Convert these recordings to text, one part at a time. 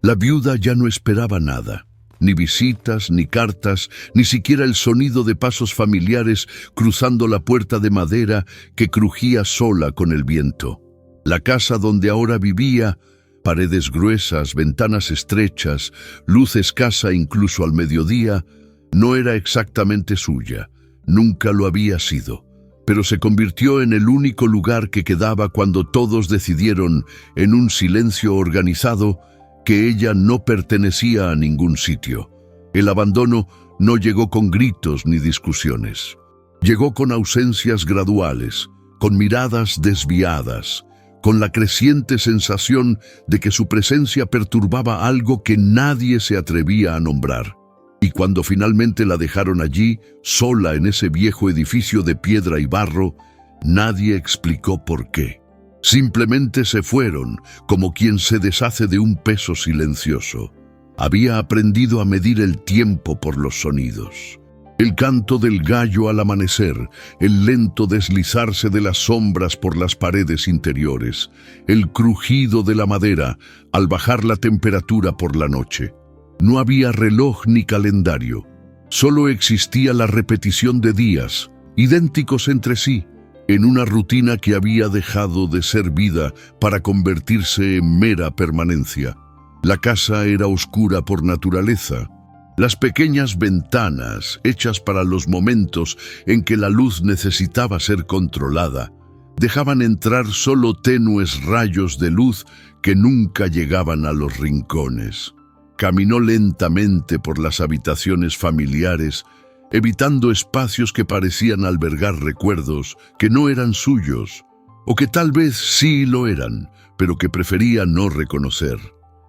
La viuda ya no esperaba nada, ni visitas, ni cartas, ni siquiera el sonido de pasos familiares cruzando la puerta de madera que crujía sola con el viento. La casa donde ahora vivía, paredes gruesas, ventanas estrechas, luz escasa incluso al mediodía, no era exactamente suya, nunca lo había sido, pero se convirtió en el único lugar que quedaba cuando todos decidieron, en un silencio organizado, que ella no pertenecía a ningún sitio. El abandono no llegó con gritos ni discusiones. Llegó con ausencias graduales, con miradas desviadas, con la creciente sensación de que su presencia perturbaba algo que nadie se atrevía a nombrar. Y cuando finalmente la dejaron allí, sola en ese viejo edificio de piedra y barro, nadie explicó por qué. Simplemente se fueron, como quien se deshace de un peso silencioso. Había aprendido a medir el tiempo por los sonidos. El canto del gallo al amanecer, el lento deslizarse de las sombras por las paredes interiores, el crujido de la madera al bajar la temperatura por la noche. No había reloj ni calendario, solo existía la repetición de días, idénticos entre sí, en una rutina que había dejado de ser vida para convertirse en mera permanencia. La casa era oscura por naturaleza. Las pequeñas ventanas, hechas para los momentos en que la luz necesitaba ser controlada, dejaban entrar solo tenues rayos de luz que nunca llegaban a los rincones. Caminó lentamente por las habitaciones familiares, evitando espacios que parecían albergar recuerdos que no eran suyos, o que tal vez sí lo eran, pero que prefería no reconocer.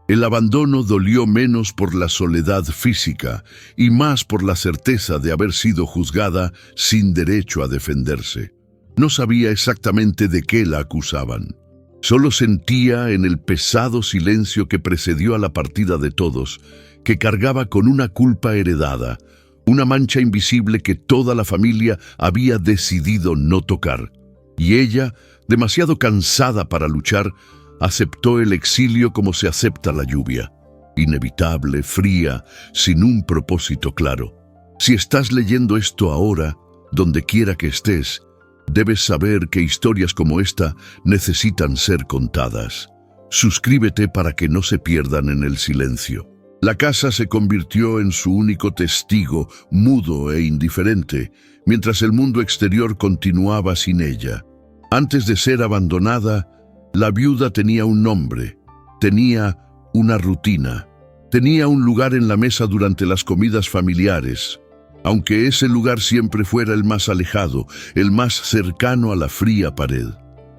El abandono dolió menos por la soledad física y más por la certeza de haber sido juzgada sin derecho a defenderse. No sabía exactamente de qué la acusaban. Solo sentía en el pesado silencio que precedió a la partida de todos, que cargaba con una culpa heredada, una mancha invisible que toda la familia había decidido no tocar. Y ella, demasiado cansada para luchar, aceptó el exilio como se acepta la lluvia, inevitable, fría, sin un propósito claro. Si estás leyendo esto ahora, donde quiera que estés, debes saber que historias como esta necesitan ser contadas. Suscríbete para que no se pierdan en el silencio. La casa se convirtió en su único testigo, mudo e indiferente, mientras el mundo exterior continuaba sin ella. Antes de ser abandonada, la viuda tenía un nombre, tenía una rutina, tenía un lugar en la mesa durante las comidas familiares, aunque ese lugar siempre fuera el más alejado, el más cercano a la fría pared.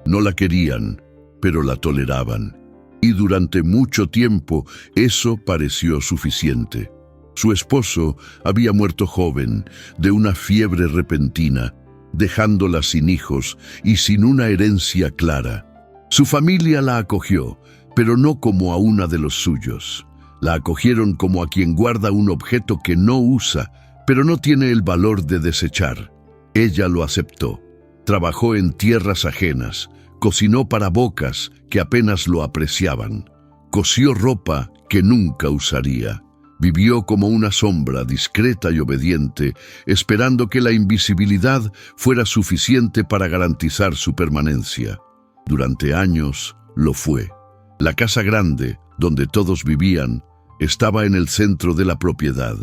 No la querían, pero la toleraban, y durante mucho tiempo eso pareció suficiente. Su esposo había muerto joven, de una fiebre repentina, dejándola sin hijos y sin una herencia clara. Su familia la acogió, pero no como a una de los suyos. La acogieron como a quien guarda un objeto que no usa, pero no tiene el valor de desechar. Ella lo aceptó. Trabajó en tierras ajenas, cocinó para bocas que apenas lo apreciaban, cosió ropa que nunca usaría. Vivió como una sombra discreta y obediente, esperando que la invisibilidad fuera suficiente para garantizar su permanencia. Durante años lo fue. La casa grande, donde todos vivían, estaba en el centro de la propiedad.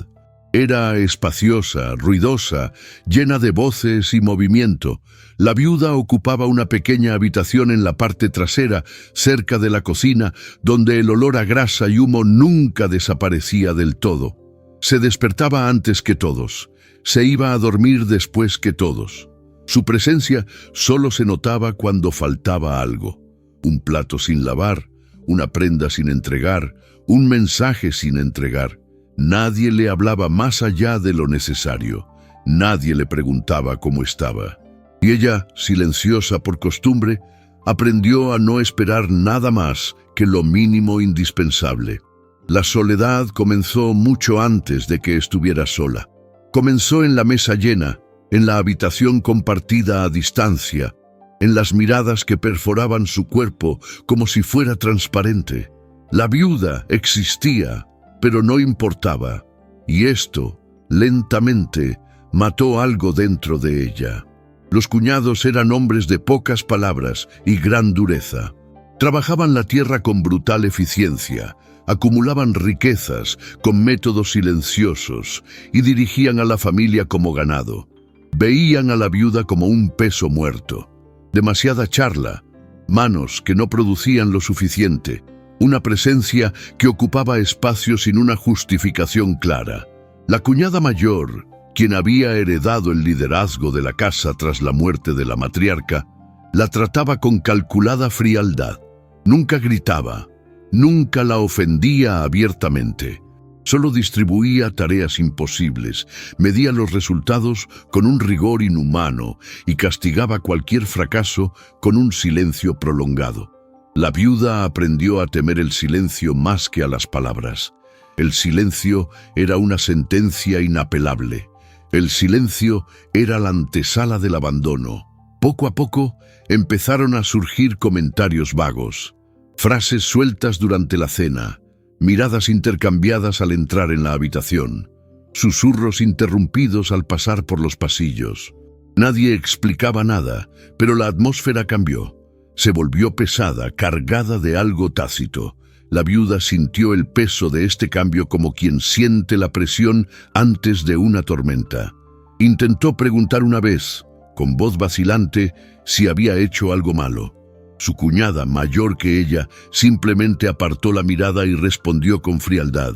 Era espaciosa, ruidosa, llena de voces y movimiento. La viuda ocupaba una pequeña habitación en la parte trasera, cerca de la cocina, donde el olor a grasa y humo nunca desaparecía del todo. Se despertaba antes que todos. Se iba a dormir después que todos. Su presencia solo se notaba cuando faltaba algo. Un plato sin lavar, una prenda sin entregar, un mensaje sin entregar. Nadie le hablaba más allá de lo necesario. Nadie le preguntaba cómo estaba. Y ella, silenciosa por costumbre, aprendió a no esperar nada más que lo mínimo indispensable. La soledad comenzó mucho antes de que estuviera sola. Comenzó en la mesa llena, en la habitación compartida a distancia, en las miradas que perforaban su cuerpo como si fuera transparente. La viuda existía, pero no importaba, y esto, lentamente, mató algo dentro de ella. Los cuñados eran hombres de pocas palabras y gran dureza. Trabajaban la tierra con brutal eficiencia, acumulaban riquezas con métodos silenciosos y dirigían a la familia como ganado. Veían a la viuda como un peso muerto. Demasiada charla, manos que no producían lo suficiente, una presencia que ocupaba espacio sin una justificación clara. La cuñada mayor, quien había heredado el liderazgo de la casa tras la muerte de la matriarca, la trataba con calculada frialdad. Nunca gritaba, nunca la ofendía abiertamente. Solo distribuía tareas imposibles, medía los resultados con un rigor inhumano y castigaba cualquier fracaso con un silencio prolongado. La viuda aprendió a temer el silencio más que a las palabras. El silencio era una sentencia inapelable. El silencio era la antesala del abandono. Poco a poco empezaron a surgir comentarios vagos, frases sueltas durante la cena, miradas intercambiadas al entrar en la habitación, susurros interrumpidos al pasar por los pasillos. Nadie explicaba nada, pero la atmósfera cambió. Se volvió pesada, cargada de algo tácito. La viuda sintió el peso de este cambio como quien siente la presión antes de una tormenta. Intentó preguntar una vez, con voz vacilante, si había hecho algo malo. Su cuñada, mayor que ella, simplemente apartó la mirada y respondió con frialdad: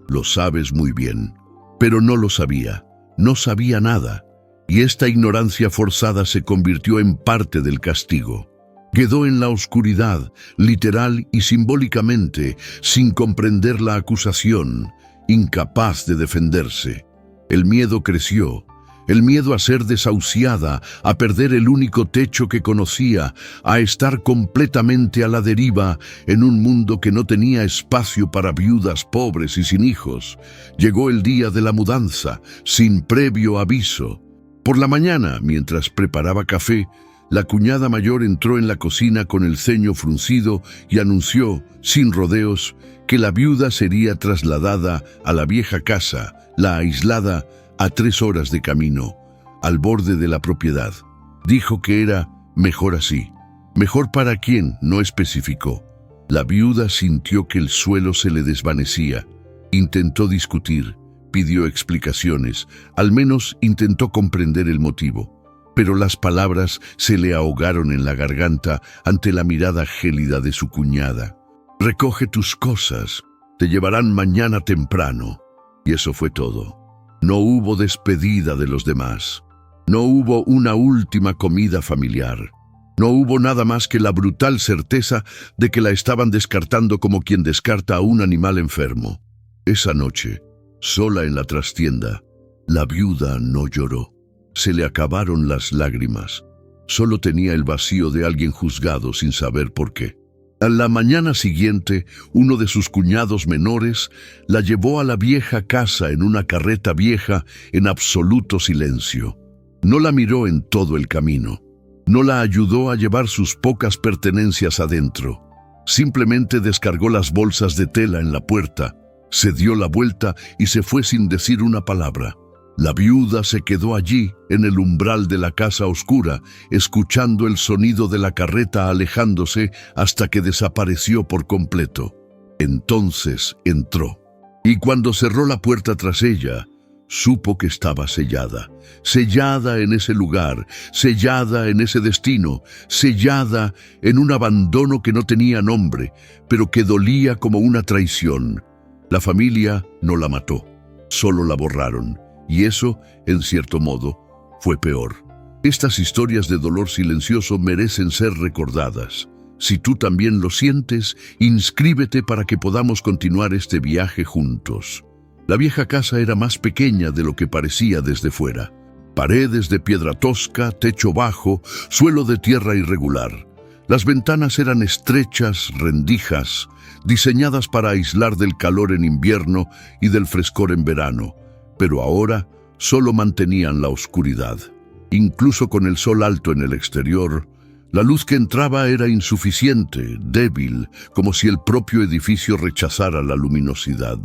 «Lo sabes muy bien». Pero no lo sabía, no sabía nada, y esta ignorancia forzada se convirtió en parte del castigo. Quedó en la oscuridad, literal y simbólicamente, sin comprender la acusación, incapaz de defenderse. El miedo creció. El miedo a ser desahuciada, a perder el único techo que conocía, a estar completamente a la deriva en un mundo que no tenía espacio para viudas pobres y sin hijos. Llegó el día de la mudanza, sin previo aviso. Por la mañana, mientras preparaba café, la cuñada mayor entró en la cocina con el ceño fruncido y anunció, sin rodeos, que la viuda sería trasladada a la vieja casa, la aislada, a 3 horas de camino, al borde de la propiedad. Dijo que era mejor así. ¿Mejor para quién? No especificó. La viuda sintió que el suelo se le desvanecía. Intentó discutir, pidió explicaciones, al menos intentó comprender el motivo. Pero las palabras se le ahogaron en la garganta ante la mirada gélida de su cuñada. «Recoge tus cosas, te llevarán mañana temprano». Y eso fue todo. No hubo despedida de los demás. No hubo una última comida familiar. No hubo nada más que la brutal certeza de que la estaban descartando como quien descarta a un animal enfermo. Esa noche, sola en la trastienda, la viuda no lloró. Se le acabaron las lágrimas. Solo tenía el vacío de alguien juzgado sin saber por qué. A la mañana siguiente, uno de sus cuñados menores la llevó a la vieja casa en una carreta vieja en absoluto silencio. No la miró en todo el camino. No la ayudó a llevar sus pocas pertenencias adentro. Simplemente descargó las bolsas de tela en la puerta, se dio la vuelta y se fue sin decir una palabra. La viuda se quedó allí, en el umbral de la casa oscura, escuchando el sonido de la carreta alejándose hasta que desapareció por completo. Entonces entró, y cuando cerró la puerta tras ella, supo que estaba sellada. Sellada en ese lugar, sellada en ese destino, sellada en un abandono que no tenía nombre, pero que dolía como una traición. La familia no la mató, solo la borraron. Y eso, en cierto modo, fue peor. Estas historias de dolor silencioso merecen ser recordadas. Si tú también lo sientes, inscríbete para que podamos continuar este viaje juntos. La vieja casa era más pequeña de lo que parecía desde fuera. Paredes de piedra tosca, techo bajo, suelo de tierra irregular. Las ventanas eran estrechas, rendijas, diseñadas para aislar del calor en invierno y del frescor en verano. Pero ahora solo mantenían la oscuridad. Incluso con el sol alto en el exterior, La luz que entraba era insuficiente, débil, como si el propio edificio rechazara la luminosidad.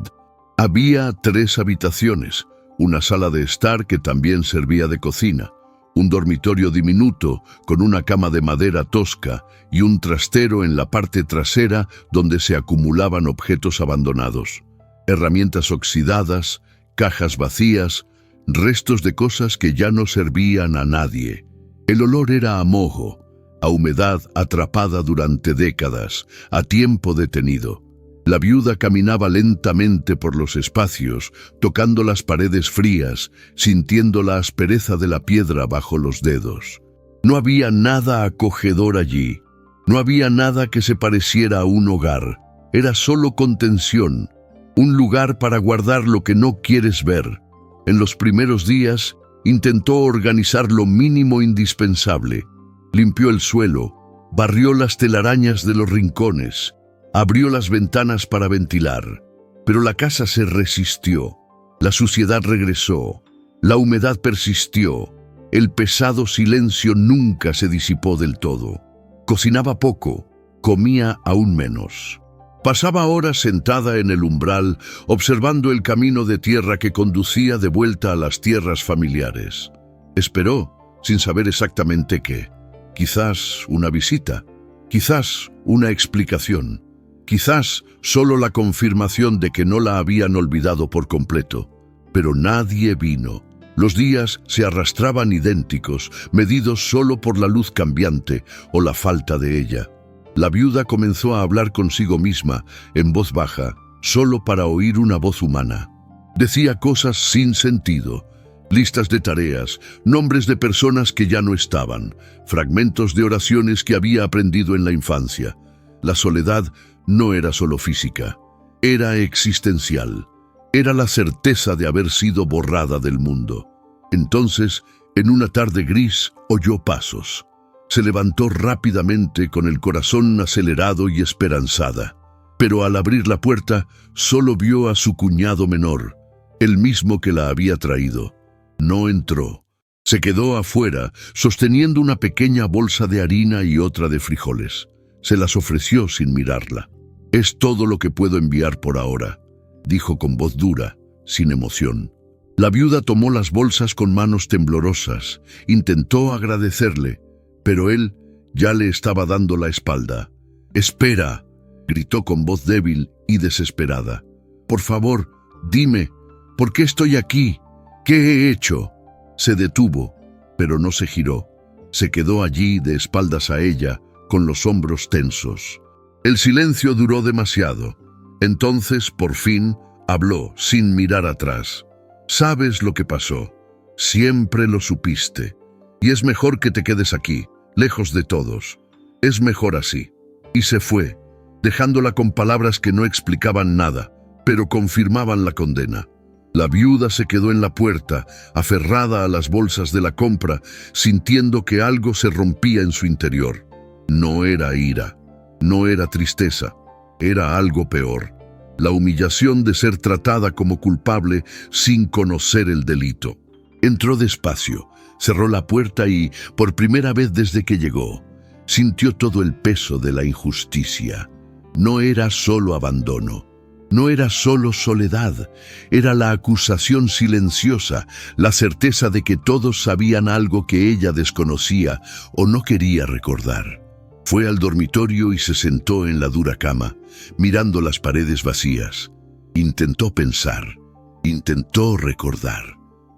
Había 3 habitaciones, una sala de estar que también servía de cocina, un dormitorio diminuto con una cama de madera tosca y un trastero en la parte trasera donde se acumulaban objetos abandonados, herramientas oxidadas, cajas vacías, restos de cosas que ya no servían a nadie. El olor era a moho, a humedad atrapada durante décadas, a tiempo detenido. La viuda caminaba lentamente por los espacios, tocando las paredes frías, sintiendo la aspereza de la piedra bajo los dedos. No había nada acogedor allí. No había nada que se pareciera a un hogar. Era solo contención, un lugar para guardar lo que no quieres ver. En los primeros días, intentó organizar lo mínimo indispensable. Limpió el suelo, barrió las telarañas de los rincones, abrió las ventanas para ventilar, pero la casa se resistió. La suciedad regresó, la humedad persistió, el pesado silencio nunca se disipó del todo. Cocinaba poco, comía aún menos. Pasaba horas sentada en el umbral, observando el camino de tierra que conducía de vuelta a las tierras familiares. Esperó, sin saber exactamente qué. Quizás una visita, quizás una explicación. Quizás solo la confirmación de que no la habían olvidado por completo. Pero nadie vino. Los días se arrastraban idénticos, medidos solo por la luz cambiante o la falta de ella. La viuda comenzó a hablar consigo misma, en voz baja, solo para oír una voz humana. Decía cosas sin sentido, listas de tareas, nombres de personas que ya no estaban, fragmentos de oraciones que había aprendido en la infancia. La soledad no era solo física, era existencial. Era la certeza de haber sido borrada del mundo. Entonces, en una tarde gris, oyó pasos. Se levantó rápidamente con el corazón acelerado y esperanzada. Pero al abrir la puerta, solo vio a su cuñado menor, el mismo que la había traído. No entró. Se quedó afuera, sosteniendo una pequeña bolsa de harina y otra de frijoles. Se las ofreció sin mirarla. «Es todo lo que puedo enviar por ahora», dijo con voz dura, sin emoción. La viuda tomó las bolsas con manos temblorosas. Intentó agradecerle, pero él ya le estaba dando la espalda. «Espera», gritó con voz débil y desesperada. «Por favor, dime, ¿por qué estoy aquí? ¿Qué he hecho?» Se detuvo, pero no se giró. Se quedó allí de espaldas a ella, con los hombros tensos. El silencio duró demasiado. Entonces, por fin, habló, sin mirar atrás. «Sabes lo que pasó. Siempre lo supiste. Y es mejor que te quedes aquí, lejos de todos. Es mejor así». Y se fue, dejándola con palabras que no explicaban nada, pero confirmaban la condena. La viuda se quedó en la puerta, aferrada a las bolsas de la compra, sintiendo que algo se rompía en su interior. No era ira, no era tristeza, era algo peor. La humillación de ser tratada como culpable sin conocer el delito. Entró despacio, cerró la puerta y, por primera vez desde que llegó, sintió todo el peso de la injusticia. No era solo abandono, no era solo soledad, era la acusación silenciosa, la certeza de que todos sabían algo que ella desconocía o no quería recordar. Fue al dormitorio y se sentó en la dura cama, mirando las paredes vacías. Intentó pensar, intentó recordar.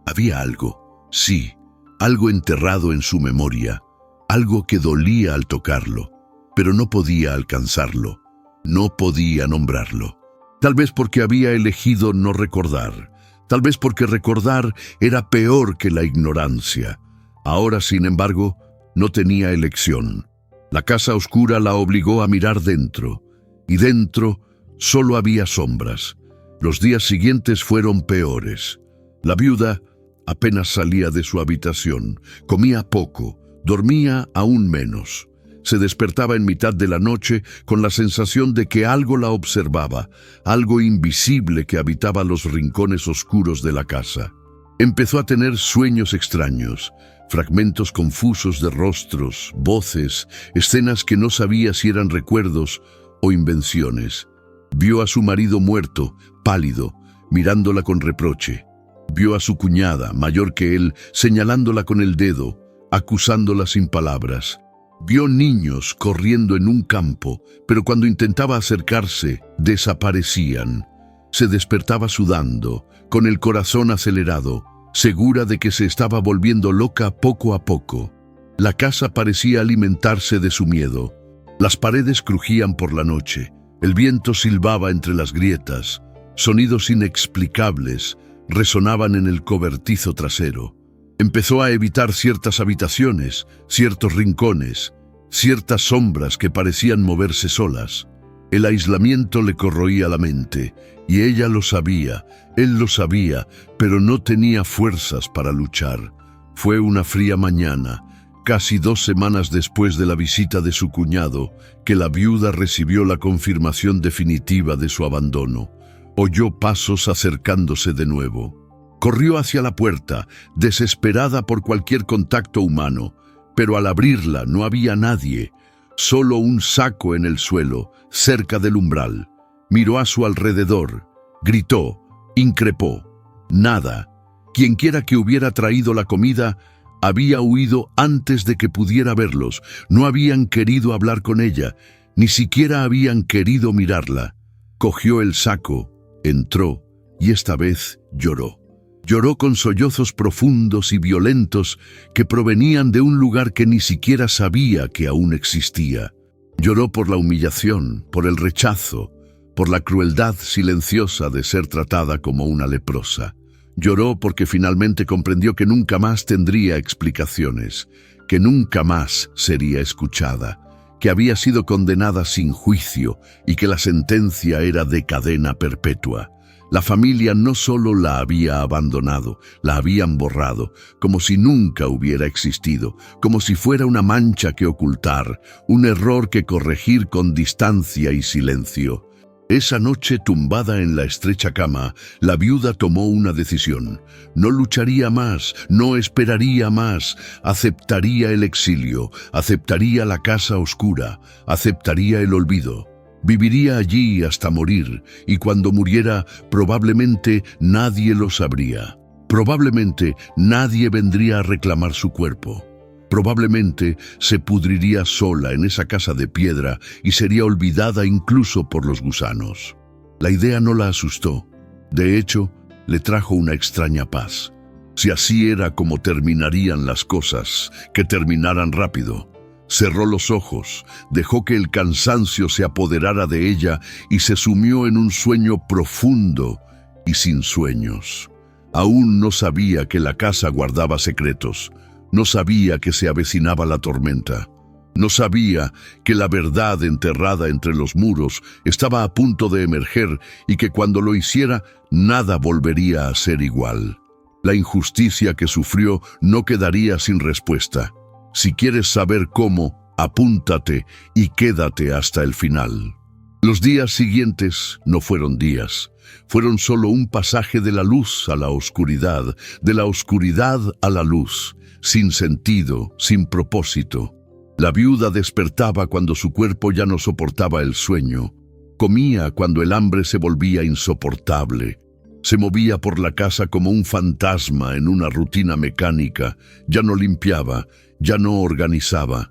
Había algo, sí, algo enterrado en su memoria, algo que dolía al tocarlo, pero no podía alcanzarlo, no podía nombrarlo. Tal vez porque había elegido no recordar, tal vez porque recordar era peor que la ignorancia. Ahora, sin embargo, no tenía elección. La casa oscura la obligó a mirar dentro, y dentro solo había sombras. Los días siguientes fueron peores. La viuda apenas salía de su habitación, comía poco, dormía aún menos. Se despertaba en mitad de la noche con la sensación de que algo la observaba, algo invisible que habitaba los rincones oscuros de la casa. Empezó a tener sueños extraños, fragmentos confusos de rostros, voces, escenas que no sabía si eran recuerdos o invenciones. Vio a su marido muerto, pálido, mirándola con reproche. Vio a su cuñada, mayor que él, señalándola con el dedo, acusándola sin palabras. Vio niños corriendo en un campo, pero cuando intentaba acercarse, desaparecían. Se despertaba sudando, con el corazón acelerado, segura de que se estaba volviendo loca poco a poco. La casa parecía alimentarse de su miedo. Las paredes crujían por la noche, el viento silbaba entre las grietas, sonidos inexplicables resonaban en el cobertizo trasero. Empezó a evitar ciertas habitaciones, ciertos rincones, ciertas sombras que parecían moverse solas. El aislamiento le corroía la mente, y ella lo sabía, él lo sabía, pero no tenía fuerzas para luchar. Fue una fría mañana, casi 2 semanas después de la visita de su cuñado, que la viuda recibió la confirmación definitiva de su abandono. Oyó pasos acercándose de nuevo. Corrió hacia la puerta, desesperada por cualquier contacto humano, pero al abrirla no había nadie, solo un saco en el suelo, cerca del umbral. Miró a su alrededor, gritó, increpó. Nada. Quienquiera que hubiera traído la comida había huido antes de que pudiera verlos. No habían querido hablar con ella, ni siquiera habían querido mirarla. Cogió el saco, entró y esta vez lloró. Lloró con sollozos profundos y violentos que provenían de un lugar que ni siquiera sabía que aún existía. Lloró por la humillación, por el rechazo, por la crueldad silenciosa de ser tratada como una leprosa. Lloró porque finalmente comprendió que nunca más tendría explicaciones, que nunca más sería escuchada, que había sido condenada sin juicio y que la sentencia era de cadena perpetua. La familia no solo la había abandonado, la habían borrado, como si nunca hubiera existido, como si fuera una mancha que ocultar, un error que corregir con distancia y silencio. Esa noche, tumbada en la estrecha cama, la viuda tomó una decisión. No lucharía más, no esperaría más, aceptaría el exilio, aceptaría la casa oscura, aceptaría el olvido. Viviría allí hasta morir, y cuando muriera, probablemente nadie lo sabría. Probablemente nadie vendría a reclamar su cuerpo. Probablemente se pudriría sola en esa casa de piedra y sería olvidada incluso por los gusanos. La idea no la asustó. De hecho, le trajo una extraña paz. Si así era como terminarían las cosas, que terminaran rápido. Cerró los ojos, dejó que el cansancio se apoderara de ella y se sumió en un sueño profundo y sin sueños. Aún no sabía que la casa guardaba secretos. No sabía que se avecinaba la tormenta. No sabía que la verdad enterrada entre los muros estaba a punto de emerger y que cuando lo hiciera, nada volvería a ser igual. La injusticia que sufrió no quedaría sin respuesta. Si quieres saber cómo, apúntate y quédate hasta el final. Los días siguientes no fueron días. Fueron solo un pasaje de la luz a la oscuridad, de la oscuridad a la luz, sin sentido, sin propósito. La viuda despertaba cuando su cuerpo ya no soportaba el sueño. Comía cuando el hambre se volvía insoportable. Se movía por la casa como un fantasma en una rutina mecánica. Ya no limpiaba, ya no organizaba.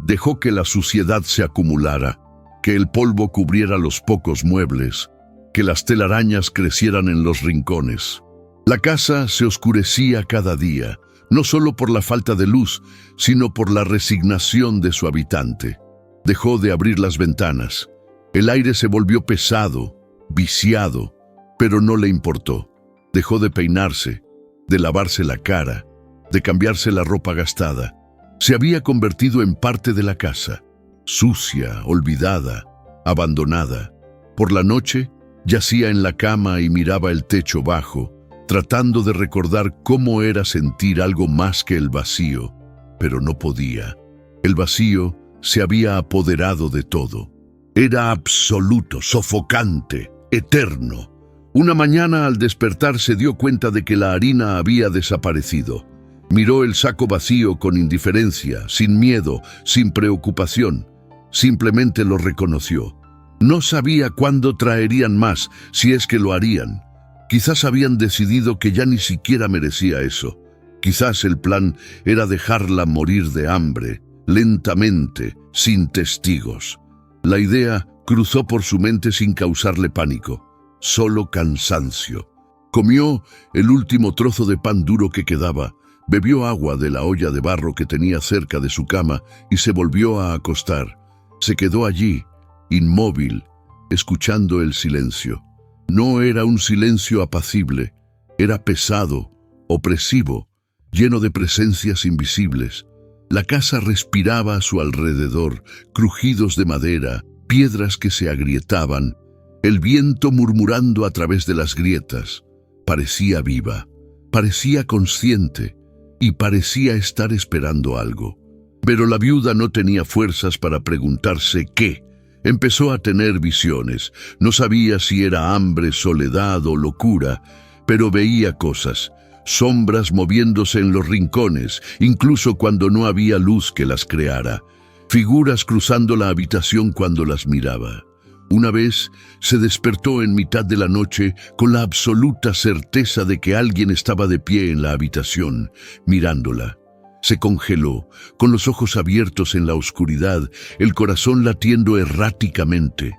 Dejó que la suciedad se acumulara, que el polvo cubriera los pocos muebles, que las telarañas crecieran en los rincones. La casa se oscurecía cada día, no solo por la falta de luz, sino por la resignación de su habitante. Dejó de abrir las ventanas. El aire se volvió pesado, viciado, pero no le importó. Dejó de peinarse, de lavarse la cara, de cambiarse la ropa gastada. Se había convertido en parte de la casa, sucia, olvidada, abandonada. Por la noche, yacía en la cama y miraba el techo bajo, tratando de recordar cómo era sentir algo más que el vacío, pero no podía. El vacío se había apoderado de todo. Era absoluto, sofocante, eterno. Una mañana al despertar se dio cuenta de que la harina había desaparecido. Miró el saco vacío con indiferencia, sin miedo, sin preocupación. Simplemente lo reconoció. No sabía cuándo traerían más, si es que lo harían. Quizás habían decidido que ya ni siquiera merecía eso. Quizás el plan era dejarla morir de hambre, lentamente, sin testigos. La idea cruzó por su mente sin causarle pánico, solo cansancio. Comió el último trozo de pan duro que quedaba, bebió agua de la olla de barro que tenía cerca de su cama y se volvió a acostar. Se quedó allí, inmóvil, escuchando el silencio. No era un silencio apacible, era pesado, opresivo, lleno de presencias invisibles. La casa respiraba a su alrededor, crujidos de madera, piedras que se agrietaban, el viento murmurando a través de las grietas. Parecía viva, parecía consciente y parecía estar esperando algo. Pero la viuda no tenía fuerzas para preguntarse qué. Empezó a tener visiones. No sabía si era hambre, soledad o locura, pero veía cosas, sombras moviéndose en los rincones, incluso cuando no había luz que las creara, figuras cruzando la habitación cuando las miraba. Una vez se despertó en mitad de la noche con la absoluta certeza de que alguien estaba de pie en la habitación, mirándola. Se congeló, con los ojos abiertos en la oscuridad, el corazón latiendo erráticamente.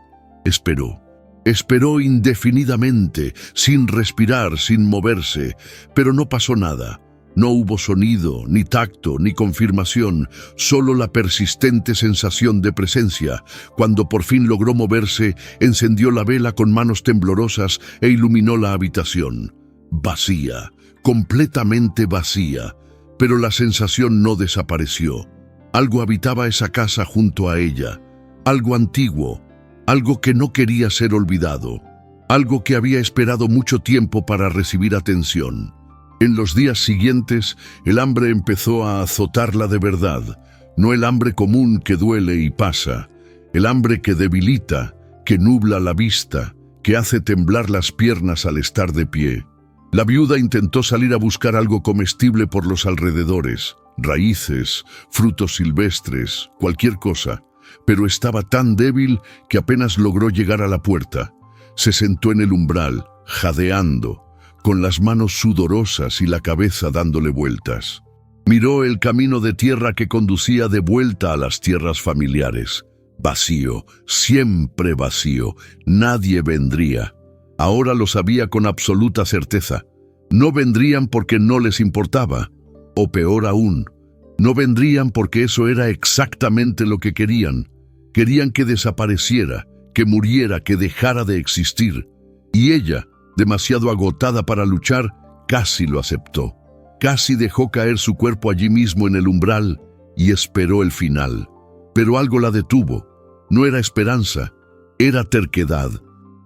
Esperó. Esperó indefinidamente, sin respirar, sin moverse, pero no pasó nada. No hubo sonido, ni tacto, ni confirmación, solo la persistente sensación de presencia. Cuando por fin logró moverse, encendió la vela con manos temblorosas e iluminó la habitación. Vacía, completamente vacía, pero la sensación no desapareció. Algo habitaba esa casa junto a ella, algo antiguo, algo que no quería ser olvidado, algo que había esperado mucho tiempo para recibir atención. En los días siguientes, el hambre empezó a azotarla de verdad, no el hambre común que duele y pasa, el hambre que debilita, que nubla la vista, que hace temblar las piernas al estar de pie. La viuda intentó salir a buscar algo comestible por los alrededores, raíces, frutos silvestres, cualquier cosa, pero estaba tan débil que apenas logró llegar a la puerta. Se sentó en el umbral, jadeando, con las manos sudorosas y la cabeza dándole vueltas. Miró el camino de tierra que conducía de vuelta a las tierras familiares. Vacío, siempre vacío, nadie vendría. Ahora lo sabía con absoluta certeza. No vendrían porque no les importaba, o peor aún, no vendrían porque eso era exactamente lo que querían. Querían que desapareciera, que muriera, que dejara de existir. Y ella, demasiado agotada para luchar, casi lo aceptó. Casi dejó caer su cuerpo allí mismo en el umbral y esperó el final. Pero algo la detuvo. No era esperanza, era terquedad.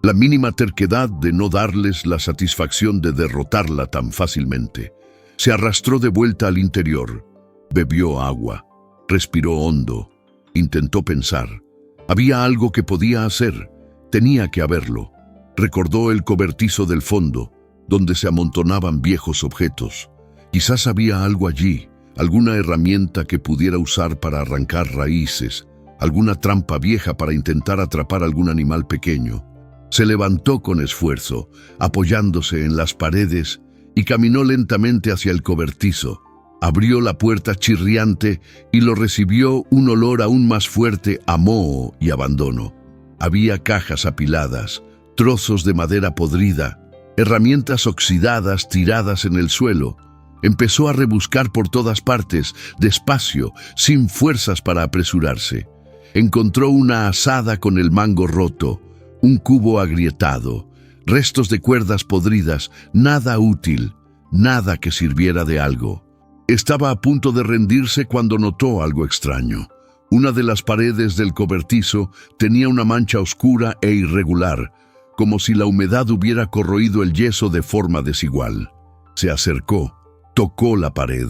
La mínima terquedad de no darles la satisfacción de derrotarla tan fácilmente. Se arrastró de vuelta al interior. Bebió agua. Respiró hondo. Intentó pensar. Había algo que podía hacer. Tenía que haberlo. Recordó el cobertizo del fondo, donde se amontonaban viejos objetos. Quizás había algo allí, alguna herramienta que pudiera usar para arrancar raíces, alguna trampa vieja para intentar atrapar algún animal pequeño. Se levantó con esfuerzo, apoyándose en las paredes, y caminó lentamente hacia el cobertizo. Abrió la puerta chirriante y lo recibió un olor aún más fuerte a moho y abandono. Había cajas apiladas, trozos de madera podrida, herramientas oxidadas tiradas en el suelo. Empezó a rebuscar por todas partes, despacio, sin fuerzas para apresurarse. Encontró una azada con el mango roto, un cubo agrietado, restos de cuerdas podridas, nada útil, nada que sirviera de algo. Estaba a punto de rendirse cuando notó algo extraño. Una de las paredes del cobertizo tenía una mancha oscura e irregular, como si la humedad hubiera corroído el yeso de forma desigual. Se acercó, tocó la pared.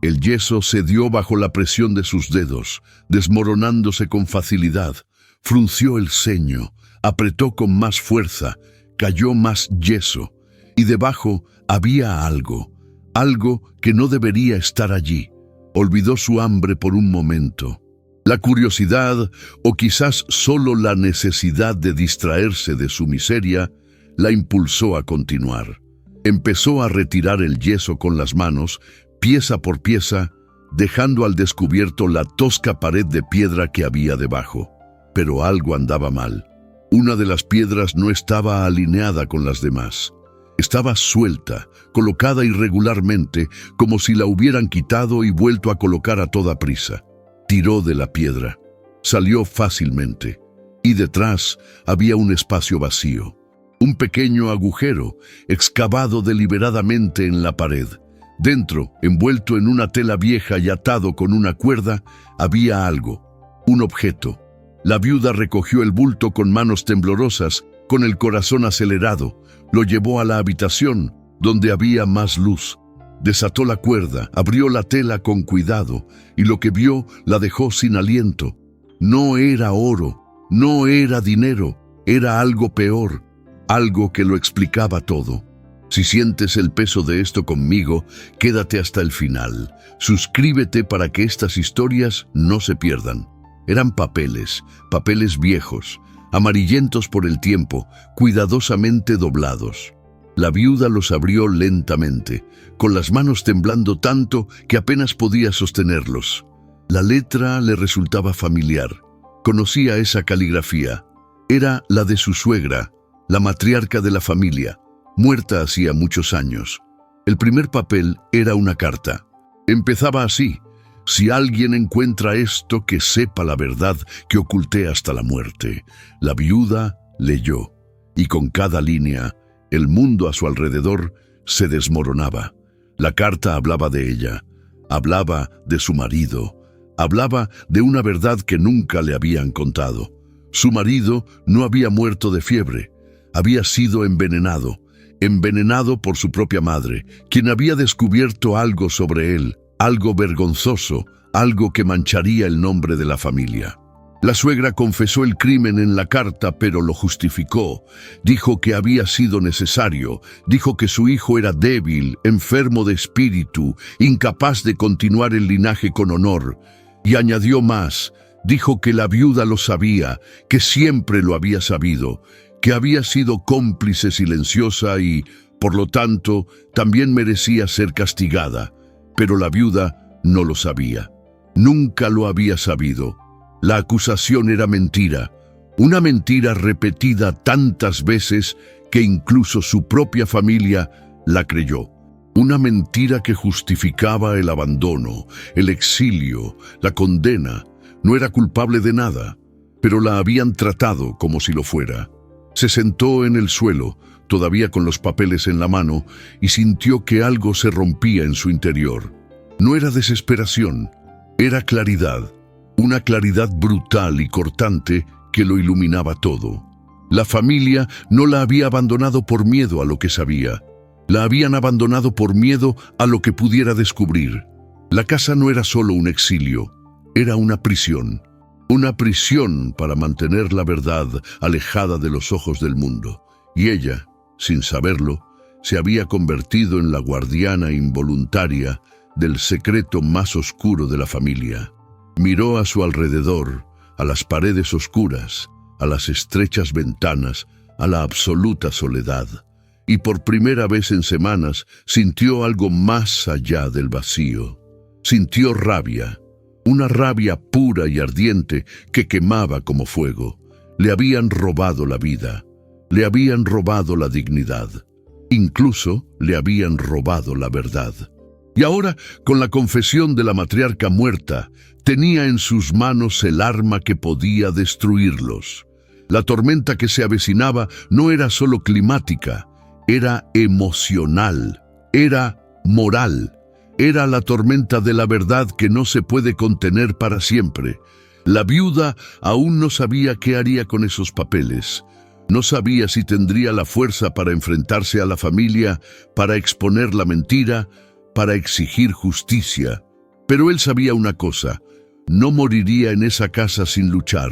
El yeso cedió bajo la presión de sus dedos, desmoronándose con facilidad. Frunció el ceño, apretó con más fuerza, cayó más yeso, y debajo había algo que no debería estar allí. Olvidó su hambre por un momento. La curiosidad, o quizás solo la necesidad de distraerse de su miseria, la impulsó a continuar. Empezó a retirar el yeso con las manos, pieza por pieza, dejando al descubierto la tosca pared de piedra que había debajo. Pero algo andaba mal. Una de las piedras no estaba alineada con las demás. Estaba suelta, colocada irregularmente, como si la hubieran quitado y vuelto a colocar a toda prisa. Tiró de la piedra. Salió fácilmente. Y detrás había un espacio vacío. Un pequeño agujero, excavado deliberadamente en la pared. Dentro, envuelto en una tela vieja y atado con una cuerda, había algo, un objeto. La viuda recogió el bulto con manos temblorosas, con el corazón acelerado. Lo llevó a la habitación, donde había más luz. Desató la cuerda, abrió la tela con cuidado, y lo que vio la dejó sin aliento. No era oro, no era dinero, era algo peor, algo que lo explicaba todo. Si sientes el peso de esto conmigo, quédate hasta el final. Suscríbete para que estas historias no se pierdan. Eran papeles viejos, amarillentos por el tiempo, cuidadosamente doblados. La viuda los abrió lentamente, con las manos temblando tanto que apenas podía sostenerlos. La letra le resultaba familiar. Conocía esa caligrafía. Era la de su suegra, la matriarca de la familia, muerta hacía muchos años. El primer papel era una carta. Empezaba así: si alguien encuentra esto, que sepa la verdad que oculté hasta la muerte. La viuda leyó, y con cada línea, el mundo a su alrededor se desmoronaba. La carta hablaba de ella, hablaba de su marido, hablaba de una verdad que nunca le habían contado. Su marido no había muerto de fiebre, había sido envenenado por su propia madre, quien había descubierto algo sobre él, algo vergonzoso, algo que mancharía el nombre de la familia. La suegra confesó el crimen en la carta, pero lo justificó. Dijo que había sido necesario, dijo que su hijo era débil, enfermo de espíritu, incapaz de continuar el linaje con honor. Y añadió más, dijo que la viuda lo sabía, que siempre lo había sabido, que había sido cómplice silenciosa y, por lo tanto, también merecía ser castigada. Pero la viuda no lo sabía. Nunca lo había sabido. La acusación era mentira, una mentira repetida tantas veces que incluso su propia familia la creyó. Una mentira que justificaba el abandono, el exilio, la condena. No era culpable de nada, pero la habían tratado como si lo fuera. Se sentó en el suelo, todavía con los papeles en la mano, y sintió que algo se rompía en su interior. No era desesperación, era claridad. Una claridad brutal y cortante que lo iluminaba todo. La familia no la había abandonado por miedo a lo que sabía. La habían abandonado por miedo a lo que pudiera descubrir. La casa no era solo un exilio, era una prisión. Una prisión para mantener la verdad alejada de los ojos del mundo. Y ella, sin saberlo, se había convertido en la guardiana involuntaria del secreto más oscuro de la familia. Miró a su alrededor, a las paredes oscuras, a las estrechas ventanas, a la absoluta soledad, y por primera vez en semanas sintió algo más allá del vacío. Sintió rabia, una rabia pura y ardiente que quemaba como fuego. Le habían robado la vida, le habían robado la dignidad, incluso le habían robado la verdad. Y ahora, con la confesión de la matriarca muerta, tenía en sus manos el arma que podía destruirlos. La tormenta que se avecinaba no era solo climática, era emocional, era moral. Era la tormenta de la verdad que no se puede contener para siempre. La viuda aún no sabía qué haría con esos papeles. No sabía si tendría la fuerza para enfrentarse a la familia, para exponer la mentira, para exigir justicia. Pero él sabía una cosa: no moriría en esa casa sin luchar.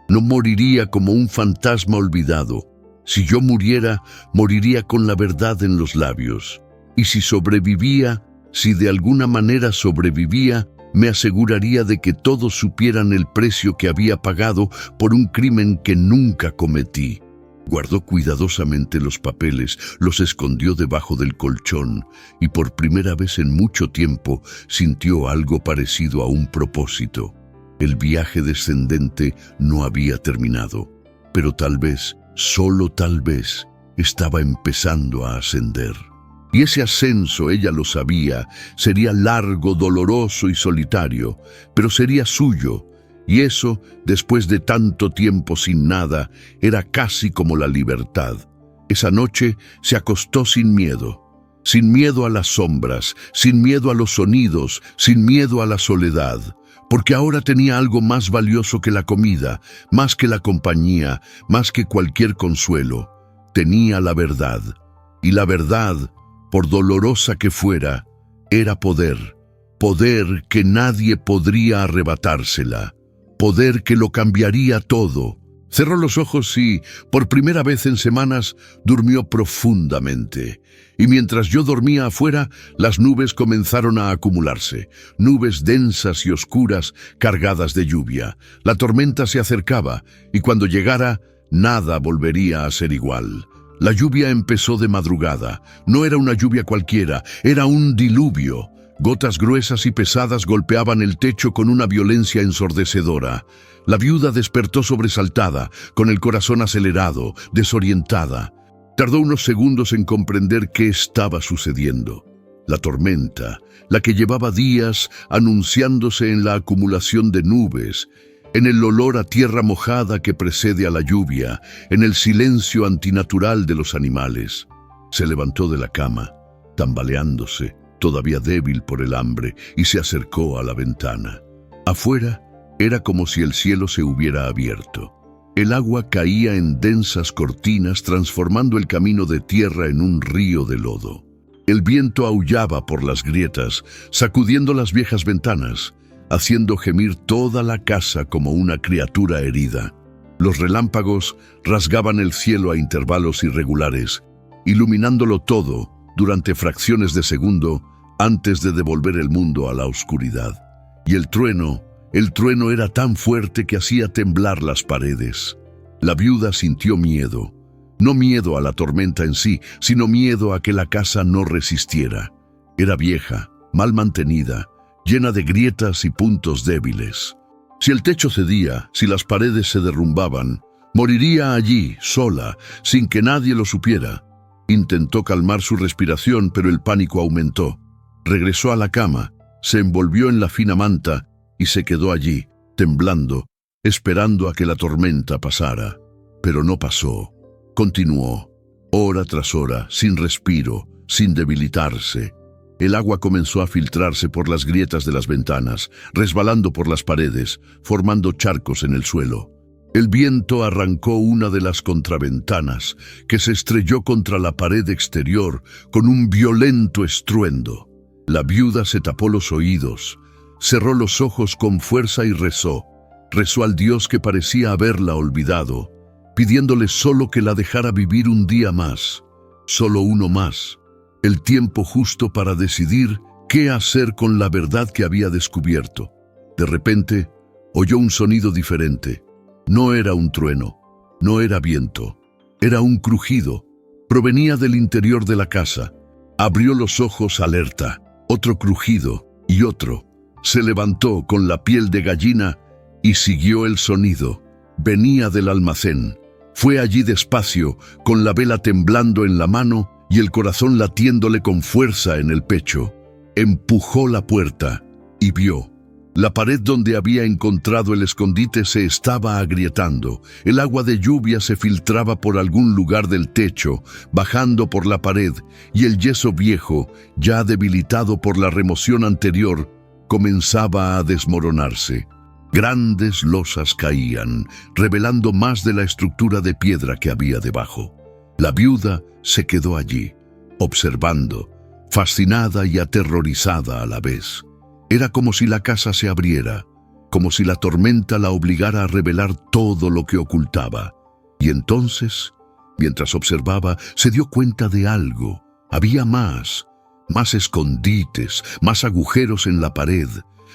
No moriría como un fantasma olvidado. Si yo muriera, moriría con la verdad en los labios. Y si sobrevivía, si de alguna manera sobrevivía, me aseguraría de que todos supieran el precio que había pagado por un crimen que nunca cometí. Guardó cuidadosamente los papeles, los escondió debajo del colchón y por primera vez en mucho tiempo sintió algo parecido a un propósito. El viaje descendente no había terminado, pero tal vez, solo tal vez, estaba empezando a ascender. Y ese ascenso, ella lo sabía, sería largo, doloroso y solitario, pero sería suyo. Y eso, después de tanto tiempo sin nada, era casi como la libertad. Esa noche se acostó sin miedo a las sombras, sin miedo a los sonidos, sin miedo a la soledad, porque ahora tenía algo más valioso que la comida, más que la compañía, más que cualquier consuelo. Tenía la verdad, y la verdad, por dolorosa que fuera, era poder, poder que nadie podría arrebatársela, poder que lo cambiaría todo. Cerró los ojos y, por primera vez en semanas, durmió profundamente. Y mientras yo dormía afuera, las nubes comenzaron a acumularse, nubes densas y oscuras cargadas de lluvia. La tormenta se acercaba, y cuando llegara, nada volvería a ser igual. La lluvia empezó de madrugada. No era una lluvia cualquiera, era un diluvio. Gotas gruesas y pesadas golpeaban el techo con una violencia ensordecedora. La viuda despertó sobresaltada, con el corazón acelerado, desorientada. Tardó unos segundos en comprender qué estaba sucediendo. La tormenta, la que llevaba días anunciándose en la acumulación de nubes, en el olor a tierra mojada que precede a la lluvia, en el silencio antinatural de los animales. Se levantó de la cama, tambaleándose, todavía débil por el hambre, y se acercó a la ventana. Afuera era como si el cielo se hubiera abierto. El agua caía en densas cortinas, transformando el camino de tierra en un río de lodo. El viento aullaba por las grietas, sacudiendo las viejas ventanas, haciendo gemir toda la casa como una criatura herida. Los relámpagos rasgaban el cielo a intervalos irregulares, iluminándolo todo durante fracciones de segundo antes de devolver el mundo a la oscuridad. Y el trueno era tan fuerte que hacía temblar las paredes. La viuda sintió miedo, no miedo a la tormenta en sí, sino miedo a que la casa no resistiera. Era vieja, mal mantenida, llena de grietas y puntos débiles. Si el techo cedía, si las paredes se derrumbaban, moriría allí, sola, sin que nadie lo supiera. Intentó calmar su respiración, pero el pánico aumentó. Regresó a la cama, se envolvió en la fina manta y se quedó allí, temblando, esperando a que la tormenta pasara. Pero no pasó. Continuó, hora tras hora, sin respiro, sin debilitarse. El agua comenzó a filtrarse por las grietas de las ventanas, resbalando por las paredes, formando charcos en el suelo. El viento arrancó una de las contraventanas, que se estrelló contra la pared exterior con un violento estruendo. La viuda se tapó los oídos, cerró los ojos con fuerza y rezó. Rezó al Dios que parecía haberla olvidado, pidiéndole solo que la dejara vivir un día más, solo uno más. El tiempo justo para decidir qué hacer con la verdad que había descubierto. De repente, oyó un sonido diferente. No era un trueno, no era viento, era un crujido. Provenía del interior de la casa. Abrió los ojos alerta. Otro crujido y otro. Se levantó con la piel de gallina y siguió el sonido. Venía del almacén. Fue allí despacio, con la vela temblando en la mano y el corazón latiéndole con fuerza en el pecho. Empujó la puerta y vio. La pared donde había encontrado el escondite se estaba agrietando. El agua de lluvia se filtraba por algún lugar del techo, bajando por la pared, y el yeso viejo, ya debilitado por la remoción anterior, comenzaba a desmoronarse. Grandes losas caían, revelando más de la estructura de piedra que había debajo. La viuda se quedó allí, observando, fascinada y aterrorizada a la vez. Era como si la casa se abriera, como si la tormenta la obligara a revelar todo lo que ocultaba. Y entonces Mientras observaba, se dio cuenta de algo. Había más escondites, más agujeros en la pared,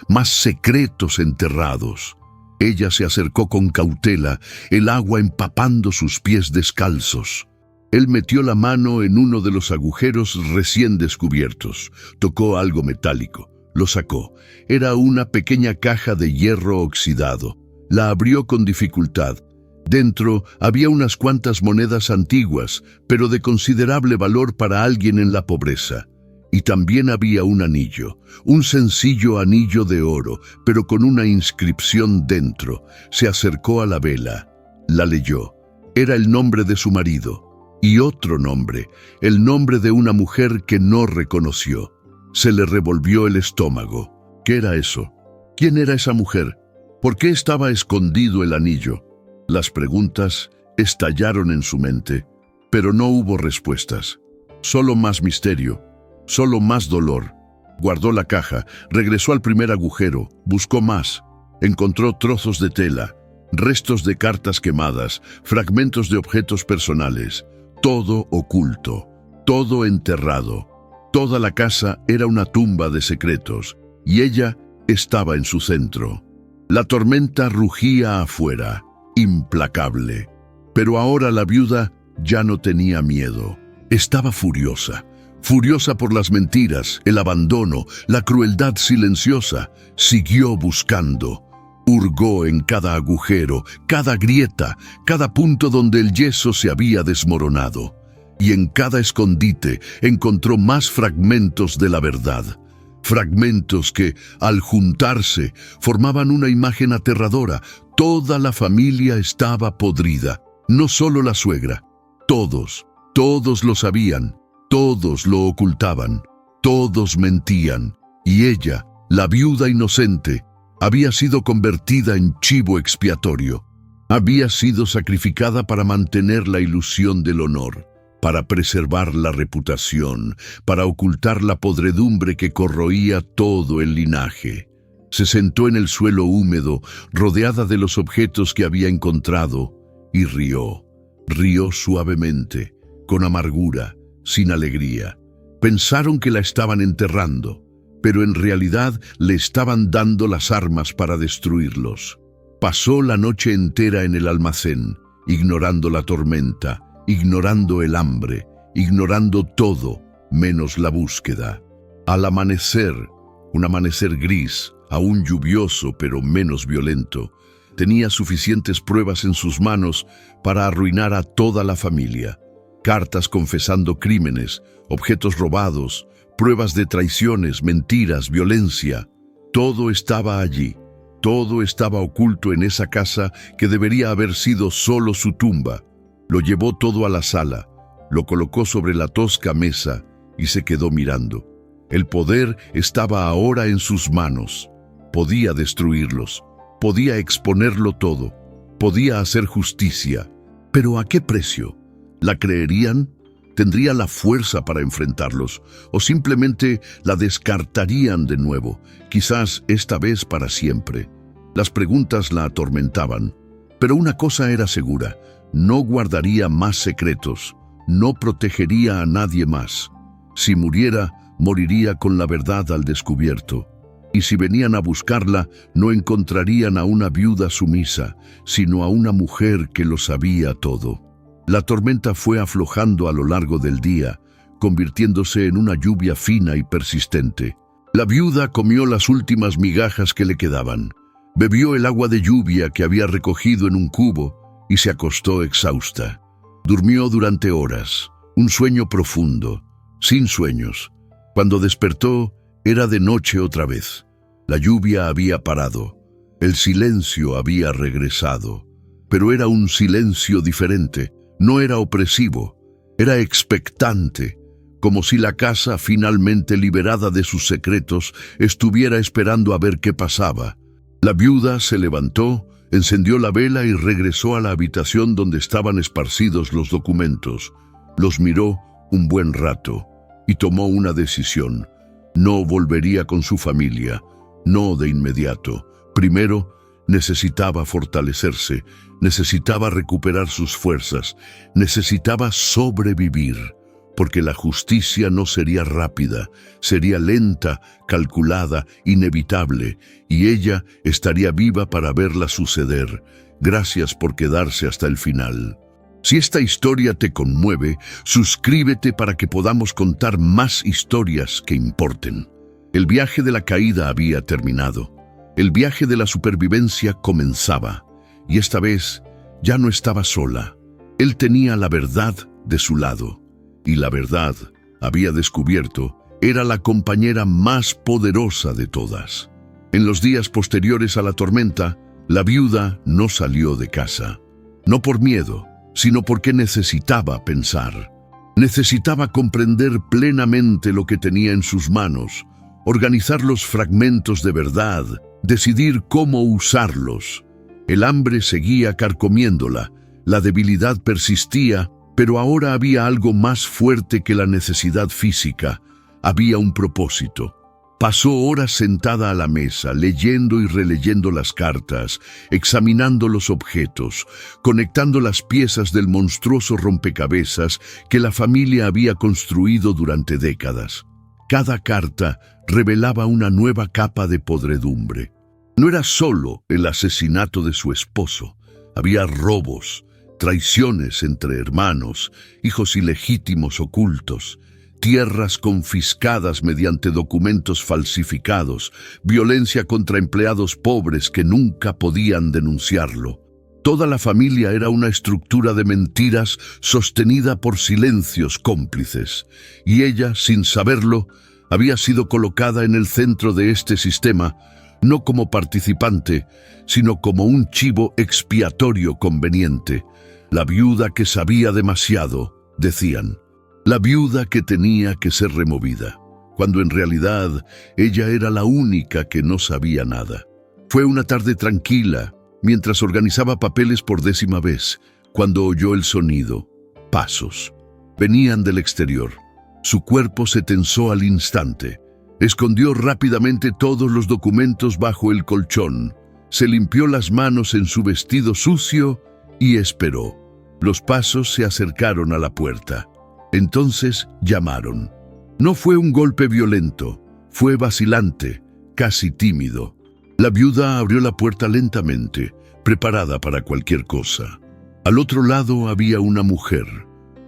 más secretos enterrados. Ella se acercó con cautela, el agua empapando sus pies descalzos. Él metió la mano en uno de los agujeros recién descubiertos. Tocó algo metálico. Lo sacó. Era una pequeña caja de hierro oxidado. La abrió con dificultad. Dentro había unas cuantas monedas antiguas, pero de considerable valor para alguien en la pobreza. Y también había un anillo, un sencillo anillo de oro, pero con una inscripción dentro. Se acercó a la vela. La leyó. Era el nombre de su marido. Y otro nombre, el nombre de una mujer que no reconoció. Se le revolvió el estómago. ¿Qué era eso? ¿Quién era esa mujer? ¿Por qué estaba escondido el anillo? Las preguntas estallaron en su mente, pero no hubo respuestas. Solo más misterio, solo más dolor. Guardó la caja, regresó al primer agujero, buscó más. Encontró trozos de tela, restos de cartas quemadas, fragmentos de objetos personales. Todo oculto, todo enterrado. Toda la casa era una tumba de secretos, y ella estaba en su centro. La tormenta rugía afuera, implacable. Pero ahora la viuda ya no tenía miedo. Estaba furiosa. Furiosa por las mentiras, el abandono, la crueldad silenciosa. Siguió buscando. Hurgó en cada agujero, cada grieta, cada punto donde el yeso se había desmoronado. Y en cada escondite encontró más fragmentos de la verdad. Fragmentos que, al juntarse, formaban una imagen aterradora. Toda la familia estaba podrida. No solo la suegra. Todos lo sabían. Todos lo ocultaban. Todos mentían. Y ella, la viuda inocente, había sido convertida en chivo expiatorio. Había sido sacrificada para mantener la ilusión del honor, para preservar la reputación, para ocultar la podredumbre que corroía todo el linaje. Se sentó en el suelo húmedo, rodeada de los objetos que había encontrado, y rió. Rió suavemente, con amargura, sin alegría. Pensaron que la estaban enterrando, pero en realidad le estaban dando las armas para destruirlos. Pasó la noche entera en el almacén, ignorando la tormenta, ignorando el hambre, ignorando todo, menos la búsqueda. Al amanecer, un amanecer gris, aún lluvioso pero menos violento, tenía suficientes pruebas en sus manos para arruinar a toda la familia. Cartas confesando crímenes, objetos robados, pruebas de traiciones, mentiras, violencia. Todo estaba allí. Todo estaba oculto en esa casa que debería haber sido solo su tumba. Lo llevó todo a la sala, lo colocó sobre la tosca mesa y se quedó mirando. El poder estaba ahora en sus manos. Podía destruirlos, podía exponerlo todo, podía hacer justicia. ¿Pero a qué precio? ¿La creerían? ¿Tendría la fuerza para enfrentarlos? ¿O simplemente la descartarían de nuevo, quizás esta vez para siempre? Las preguntas la atormentaban, pero una cosa era segura: no guardaría más secretos, no protegería a nadie más. Si muriera, moriría con la verdad al descubierto. Y si venían a buscarla, no encontrarían a una viuda sumisa, sino a una mujer que lo sabía todo. La tormenta fue aflojando a lo largo del día, convirtiéndose en una lluvia fina y persistente. La viuda comió las últimas migajas que le quedaban. Bebió el agua de lluvia que había recogido en un cubo y se acostó exhausta. Durmió durante horas, un sueño profundo, sin sueños. Cuando despertó, era de noche otra vez. La lluvia había parado. El silencio había regresado. Pero era un silencio diferente. No era opresivo. Era expectante, como si la casa, finalmente liberada de sus secretos, estuviera esperando a ver qué pasaba. La viuda se levantó, encendió la vela y regresó a la habitación donde estaban esparcidos los documentos. Los miró un buen rato y tomó una decisión. No volvería con su familia, no de inmediato. Primero, Necesitaba fortalecerse, necesitaba recuperar sus fuerzas, necesitaba sobrevivir, porque la justicia no sería rápida, sería lenta, calculada, inevitable, y ella estaría viva para verla suceder. Gracias por quedarse hasta el final. Si esta historia te conmueve, suscríbete para que podamos contar más historias que importen. El viaje de la caída había terminado. El viaje de la supervivencia comenzaba, y esta vez ya no estaba sola. Él tenía la verdad de su lado, y la verdad, había descubierto, era la compañera más poderosa de todas. En los días posteriores a la tormenta, la viuda no salió de casa. No por miedo, sino porque necesitaba pensar. Necesitaba comprender plenamente lo que tenía en sus manos, organizar los fragmentos de verdad, decidir cómo usarlos. El hambre seguía carcomiéndola, la debilidad persistía, pero ahora había algo más fuerte que la necesidad física. Había un propósito. Pasó horas sentada a la mesa, leyendo y releyendo las cartas, examinando los objetos, conectando las piezas del monstruoso rompecabezas que la familia había construido durante décadas. Cada carta revelaba una nueva capa de podredumbre. No era solo el asesinato de su esposo. Había robos, traiciones entre hermanos, hijos ilegítimos ocultos, tierras confiscadas mediante documentos falsificados, violencia contra empleados pobres que nunca podían denunciarlo. Toda la familia era una estructura de mentiras sostenida por silencios cómplices, y ella, sin saberlo, había sido colocada en el centro de este sistema, no como participante, sino como un chivo expiatorio conveniente. La viuda que sabía demasiado, decían. La viuda que tenía que ser removida, cuando en realidad ella era la única que no sabía nada. Fue una tarde tranquila, mientras organizaba papeles por 10ª vez, cuando oyó el sonido. Pasos. Venían del exterior. Su cuerpo se tensó al instante. Escondió rápidamente todos los documentos bajo el colchón. Se limpió las manos en su vestido sucio y esperó. Los pasos se acercaron a la puerta. Entonces llamaron. No fue un golpe violento, fue vacilante, casi tímido. La viuda abrió la puerta lentamente, preparada para cualquier cosa. Al otro lado había una mujer,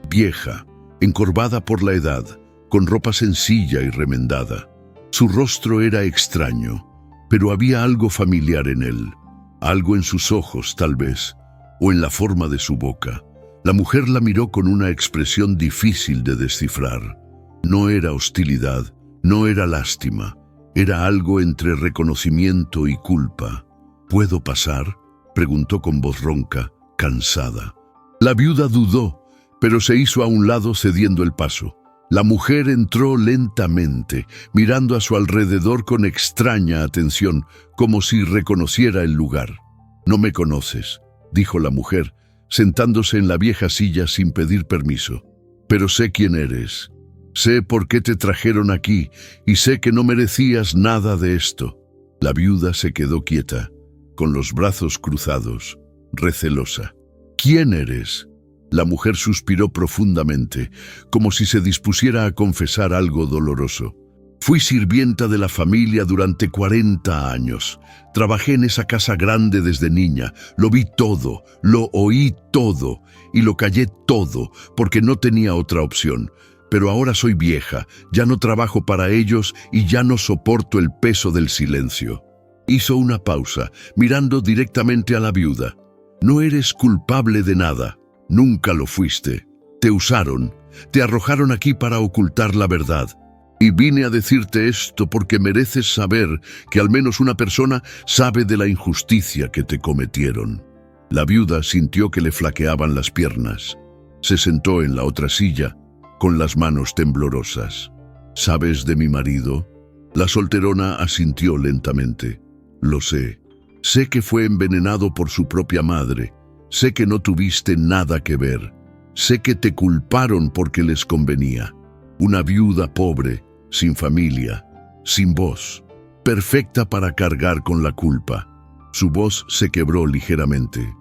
vieja, encorvada por la edad, con ropa sencilla y remendada. Su rostro era extraño, pero había algo familiar en él, algo en sus ojos tal vez, o en la forma de su boca. La mujer la miró con una expresión difícil de descifrar. No era hostilidad, no era lástima, era algo entre reconocimiento y culpa. ¿Puedo pasar?, preguntó con voz ronca, cansada. La viuda dudó, pero se hizo a un lado cediendo el paso. La mujer entró lentamente, mirando a su alrededor con extraña atención, como si reconociera el lugar. «No me conoces», dijo la mujer, sentándose en la vieja silla sin pedir permiso. «Pero sé quién eres. Sé por qué te trajeron aquí y sé que no merecías nada de esto». La viuda se quedó quieta, con los brazos cruzados, recelosa. «¿Quién eres?». La mujer suspiró profundamente, como si se dispusiera a confesar algo doloroso. «Fui sirvienta de la familia durante 40 años. Trabajé en esa casa grande desde niña. Lo vi todo, lo oí todo y lo callé todo porque no tenía otra opción. Pero ahora soy vieja, ya no trabajo para ellos y ya no soporto el peso del silencio». Hizo una pausa, mirando directamente a la viuda. «No eres culpable de nada. Nunca lo fuiste. Te usaron, te arrojaron aquí para ocultar la verdad. Y vine a decirte esto porque mereces saber que al menos una persona sabe de la injusticia que te cometieron». La viuda sintió que le flaqueaban las piernas. Se sentó en la otra silla, con las manos temblorosas. «¿Sabes de mi marido?». La solterona asintió lentamente. «Lo sé. Sé que fue envenenado por su propia madre. Sé que no tuviste nada que ver. Sé que te culparon porque les convenía. Una viuda pobre, sin familia, sin voz, perfecta para cargar con la culpa. Su voz se quebró ligeramente.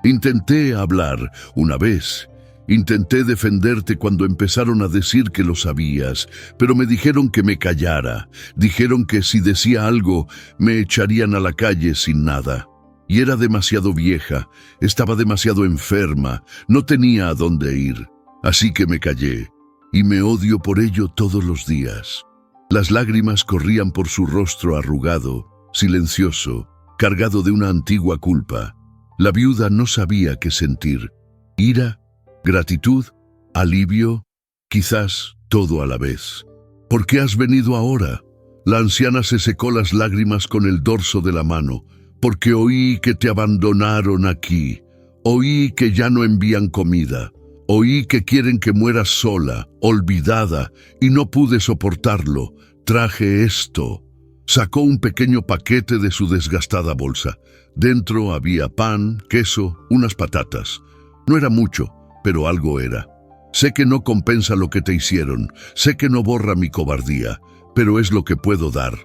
Intenté hablar una vez. Intenté defenderte cuando empezaron a decir que lo sabías, pero me dijeron que me callara. Dijeron que si decía algo, me echarían a la calle sin nada. Y era demasiado vieja, estaba demasiado enferma, no tenía a dónde ir. Así que me callé, y me odio por ello todos los días. Las lágrimas corrían por su rostro arrugado, silencioso, cargado de una antigua culpa. La viuda no sabía qué sentir. Ira, gratitud, alivio, quizás todo a la vez. ¿Por qué has venido ahora? La anciana se secó las lágrimas con el dorso de la mano. Porque oí que te abandonaron aquí. Oí que ya no envían comida. Oí que quieren que mueras sola, olvidada, y no pude soportarlo. Traje esto. Sacó un pequeño paquete de su desgastada bolsa. Dentro había pan, queso, unas patatas. No era mucho, pero algo era. Sé que no compensa lo que te hicieron, sé que no borra mi cobardía, pero es lo que puedo dar.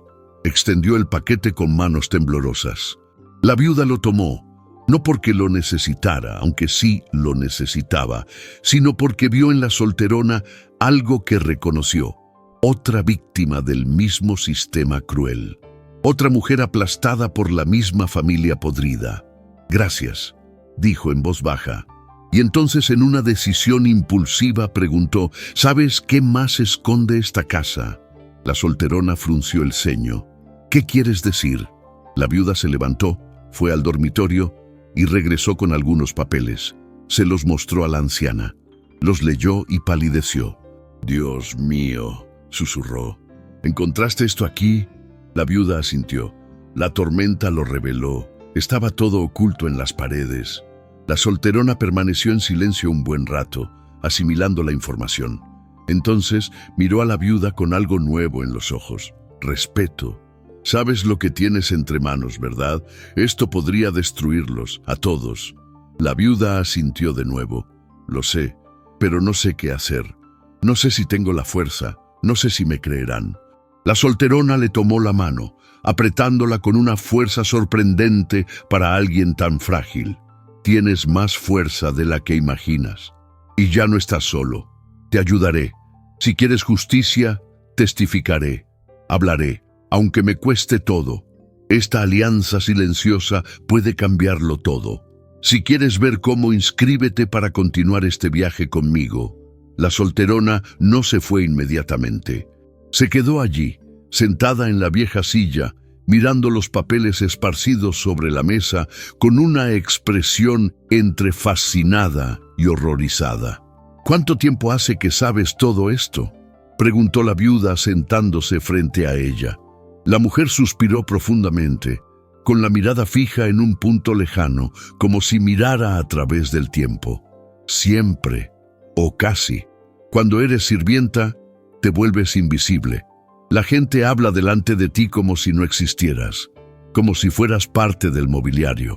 Extendió el paquete con manos temblorosas. La viuda lo tomó, no porque lo necesitara, aunque sí lo necesitaba, sino porque vio en la solterona algo que reconoció. Otra víctima del mismo sistema cruel. Otra mujer aplastada por la misma familia podrida. Gracias, dijo en voz baja. Y entonces en una decisión impulsiva preguntó, ¿sabes qué más esconde esta casa? La solterona frunció el ceño. ¿Qué quieres decir? La viuda se levantó, fue al dormitorio y regresó con algunos papeles. Se los mostró a la anciana. Los leyó y palideció. Dios mío, susurró. ¿Encontraste esto aquí? La viuda asintió. La tormenta lo reveló. Estaba todo oculto en las paredes. La solterona permaneció en silencio un buen rato, asimilando la información. Entonces miró a la viuda con algo nuevo en los ojos. Respeto. Sabes lo que tienes entre manos, ¿verdad? Esto podría destruirlos, a todos. La viuda asintió de nuevo. Lo sé, pero no sé qué hacer. No sé si tengo la fuerza, no sé si me creerán. La solterona le tomó la mano, apretándola con una fuerza sorprendente para alguien tan frágil. Tienes más fuerza de la que imaginas. Y ya no estás solo. Te ayudaré. Si quieres justicia, testificaré. Hablaré, aunque me cueste todo. Esta alianza silenciosa puede cambiarlo todo. Si quieres ver cómo, inscríbete para continuar este viaje conmigo. La solterona no se fue inmediatamente. Se quedó allí, sentada en la vieja silla, mirando los papeles esparcidos sobre la mesa con una expresión entre fascinada y horrorizada. ¿Cuánto tiempo hace que sabes todo esto?, preguntó la viuda sentándose frente a ella. La mujer suspiró profundamente, con la mirada fija en un punto lejano, como si mirara a través del tiempo. Siempre, o casi. Cuando eres sirvienta, te vuelves invisible. La gente habla delante de ti como si no existieras, como si fueras parte del mobiliario.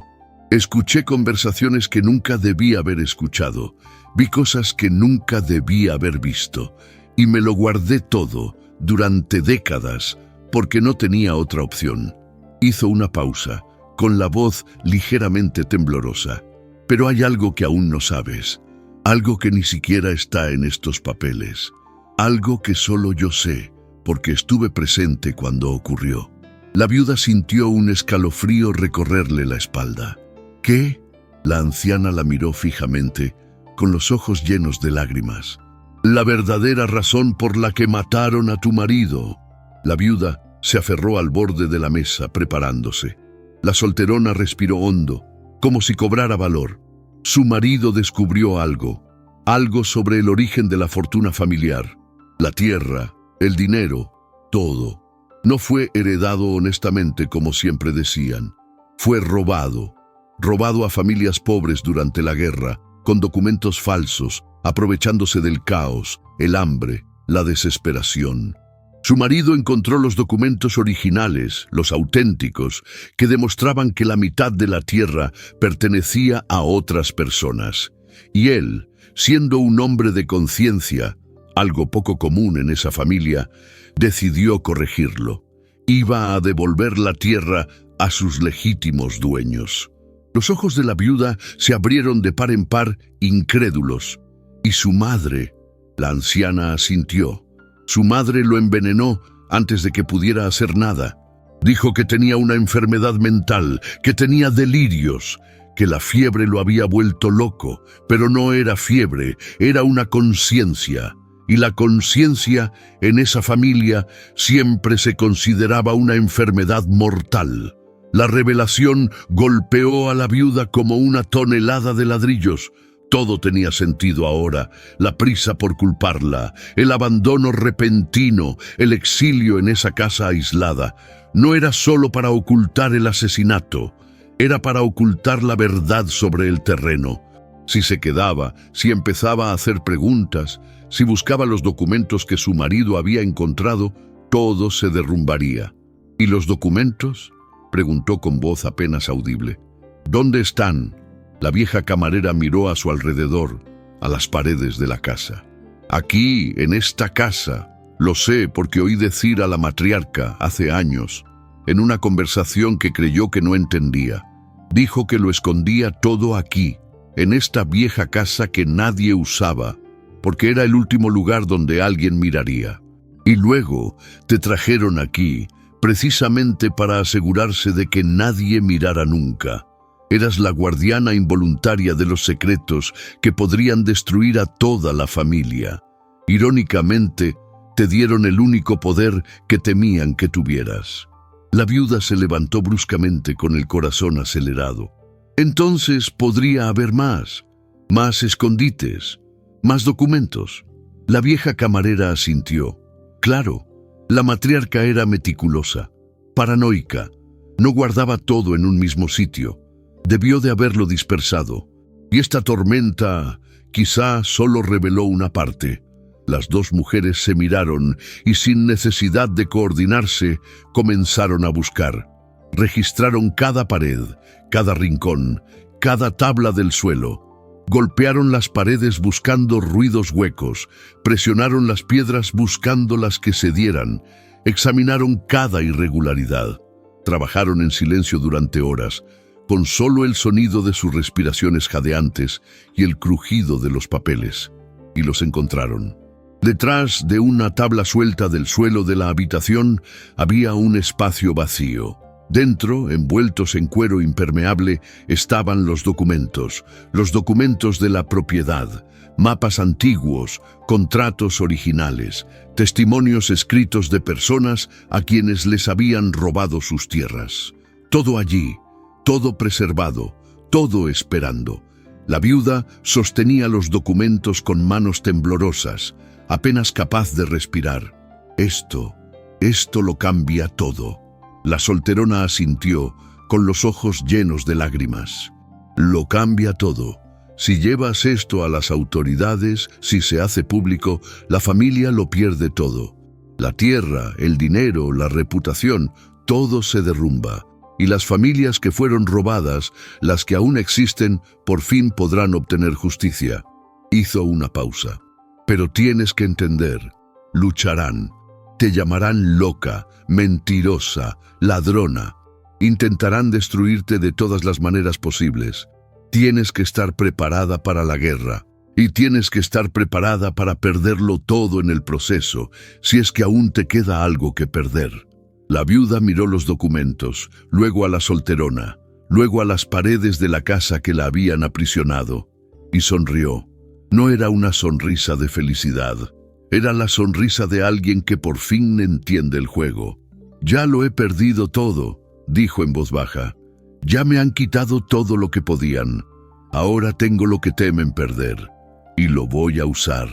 Escuché conversaciones que nunca debí haber escuchado, vi cosas que nunca debí haber visto, y me lo guardé todo durante décadas porque no tenía otra opción. Hizo una pausa, con la voz ligeramente temblorosa. Pero hay algo que aún no sabes, algo que ni siquiera está en estos papeles, algo que solo yo sé, porque estuve presente cuando ocurrió. La viuda sintió un escalofrío recorrerle la espalda. ¿Qué? La anciana la miró fijamente, con los ojos llenos de lágrimas. La verdadera razón por la que mataron a tu marido. La viuda se aferró al borde de la mesa, preparándose. La solterona respiró hondo, como si cobrara valor. Su marido descubrió algo sobre el origen de la fortuna familiar. La tierra, el dinero, todo. No fue heredado honestamente como siempre decían. Fue robado a familias pobres durante la guerra, con documentos falsos, aprovechándose del caos, el hambre, la desesperación. Su marido encontró los documentos originales, los auténticos, que demostraban que la mitad de la tierra pertenecía a otras personas. Y él, siendo un hombre de conciencia, algo poco común en esa familia, decidió corregirlo. Iba a devolver la tierra a sus legítimos dueños. Los ojos de la viuda se abrieron de par en par, incrédulos, y su madre, la anciana, asintió. Su madre lo envenenó antes de que pudiera hacer nada. Dijo que tenía una enfermedad mental, que tenía delirios, que la fiebre lo había vuelto loco, pero no era fiebre, era una conciencia. Y la conciencia en esa familia siempre se consideraba una enfermedad mortal. La revelación golpeó a la viuda como una tonelada de ladrillos. Todo tenía sentido ahora: la prisa por culparla, el abandono repentino, el exilio en esa casa aislada. No era solo para ocultar el asesinato, era para ocultar la verdad sobre el terreno. Si se quedaba, si empezaba a hacer preguntas, si buscaba los documentos que su marido había encontrado, todo se derrumbaría. ¿Y los documentos?, preguntó con voz apenas audible. ¿Dónde están? La vieja camarera miró a su alrededor, a las paredes de la casa. Aquí, en esta casa. Lo sé porque oí decir a la matriarca hace años, en una conversación que creyó que no entendía. Dijo que lo escondía todo aquí, en esta vieja casa que nadie usaba, porque era el último lugar donde alguien miraría. Y luego te trajeron aquí, precisamente para asegurarse de que nadie mirara nunca. Eras la guardiana involuntaria de los secretos que podrían destruir a toda la familia. Irónicamente, te dieron el único poder que temían que tuvieras. La viuda se levantó bruscamente con el corazón acelerado. Entonces podría haber más escondites, más documentos. La vieja camarera asintió. Claro, la matriarca era meticulosa, paranoica. No guardaba todo en un mismo sitio. Debió de haberlo dispersado. Y esta tormenta quizá solo reveló una parte. Las dos mujeres se miraron y, sin necesidad de coordinarse, comenzaron a buscar. Registraron cada pared, cada rincón, cada tabla del suelo. Golpearon las paredes buscando ruidos huecos, presionaron las piedras buscando las que cedieran, examinaron cada irregularidad. Trabajaron en silencio durante horas, con solo el sonido de sus respiraciones jadeantes y el crujido de los papeles. Y los encontraron. Detrás de una tabla suelta del suelo de la habitación había un espacio vacío. Dentro, envueltos en cuero impermeable, estaban los documentos de la propiedad, mapas antiguos, contratos originales, testimonios escritos de personas a quienes les habían robado sus tierras. Todo allí, todo preservado, todo esperando. La viuda sostenía los documentos con manos temblorosas, apenas capaz de respirar. Esto lo cambia todo. La solterona asintió, con los ojos llenos de lágrimas. Lo cambia todo. Si llevas esto a las autoridades, si se hace público, la familia lo pierde todo. La tierra, el dinero, la reputación, todo se derrumba. Y las familias que fueron robadas, las que aún existen, por fin podrán obtener justicia. Hizo una pausa. Pero tienes que entender, lucharán. Te llamarán loca, mentirosa, ladrona. Intentarán destruirte de todas las maneras posibles. Tienes que estar preparada para la guerra. Y tienes que estar preparada para perderlo todo en el proceso, si es que aún te queda algo que perder. La viuda miró los documentos, luego a la solterona, luego a las paredes de la casa que la habían aprisionado, y sonrió. No era una sonrisa de felicidad, era la sonrisa de alguien que por fin entiende el juego. «Ya lo he perdido todo», dijo en voz baja. «Ya me han quitado todo lo que podían. Ahora tengo lo que temen perder, y lo voy a usar.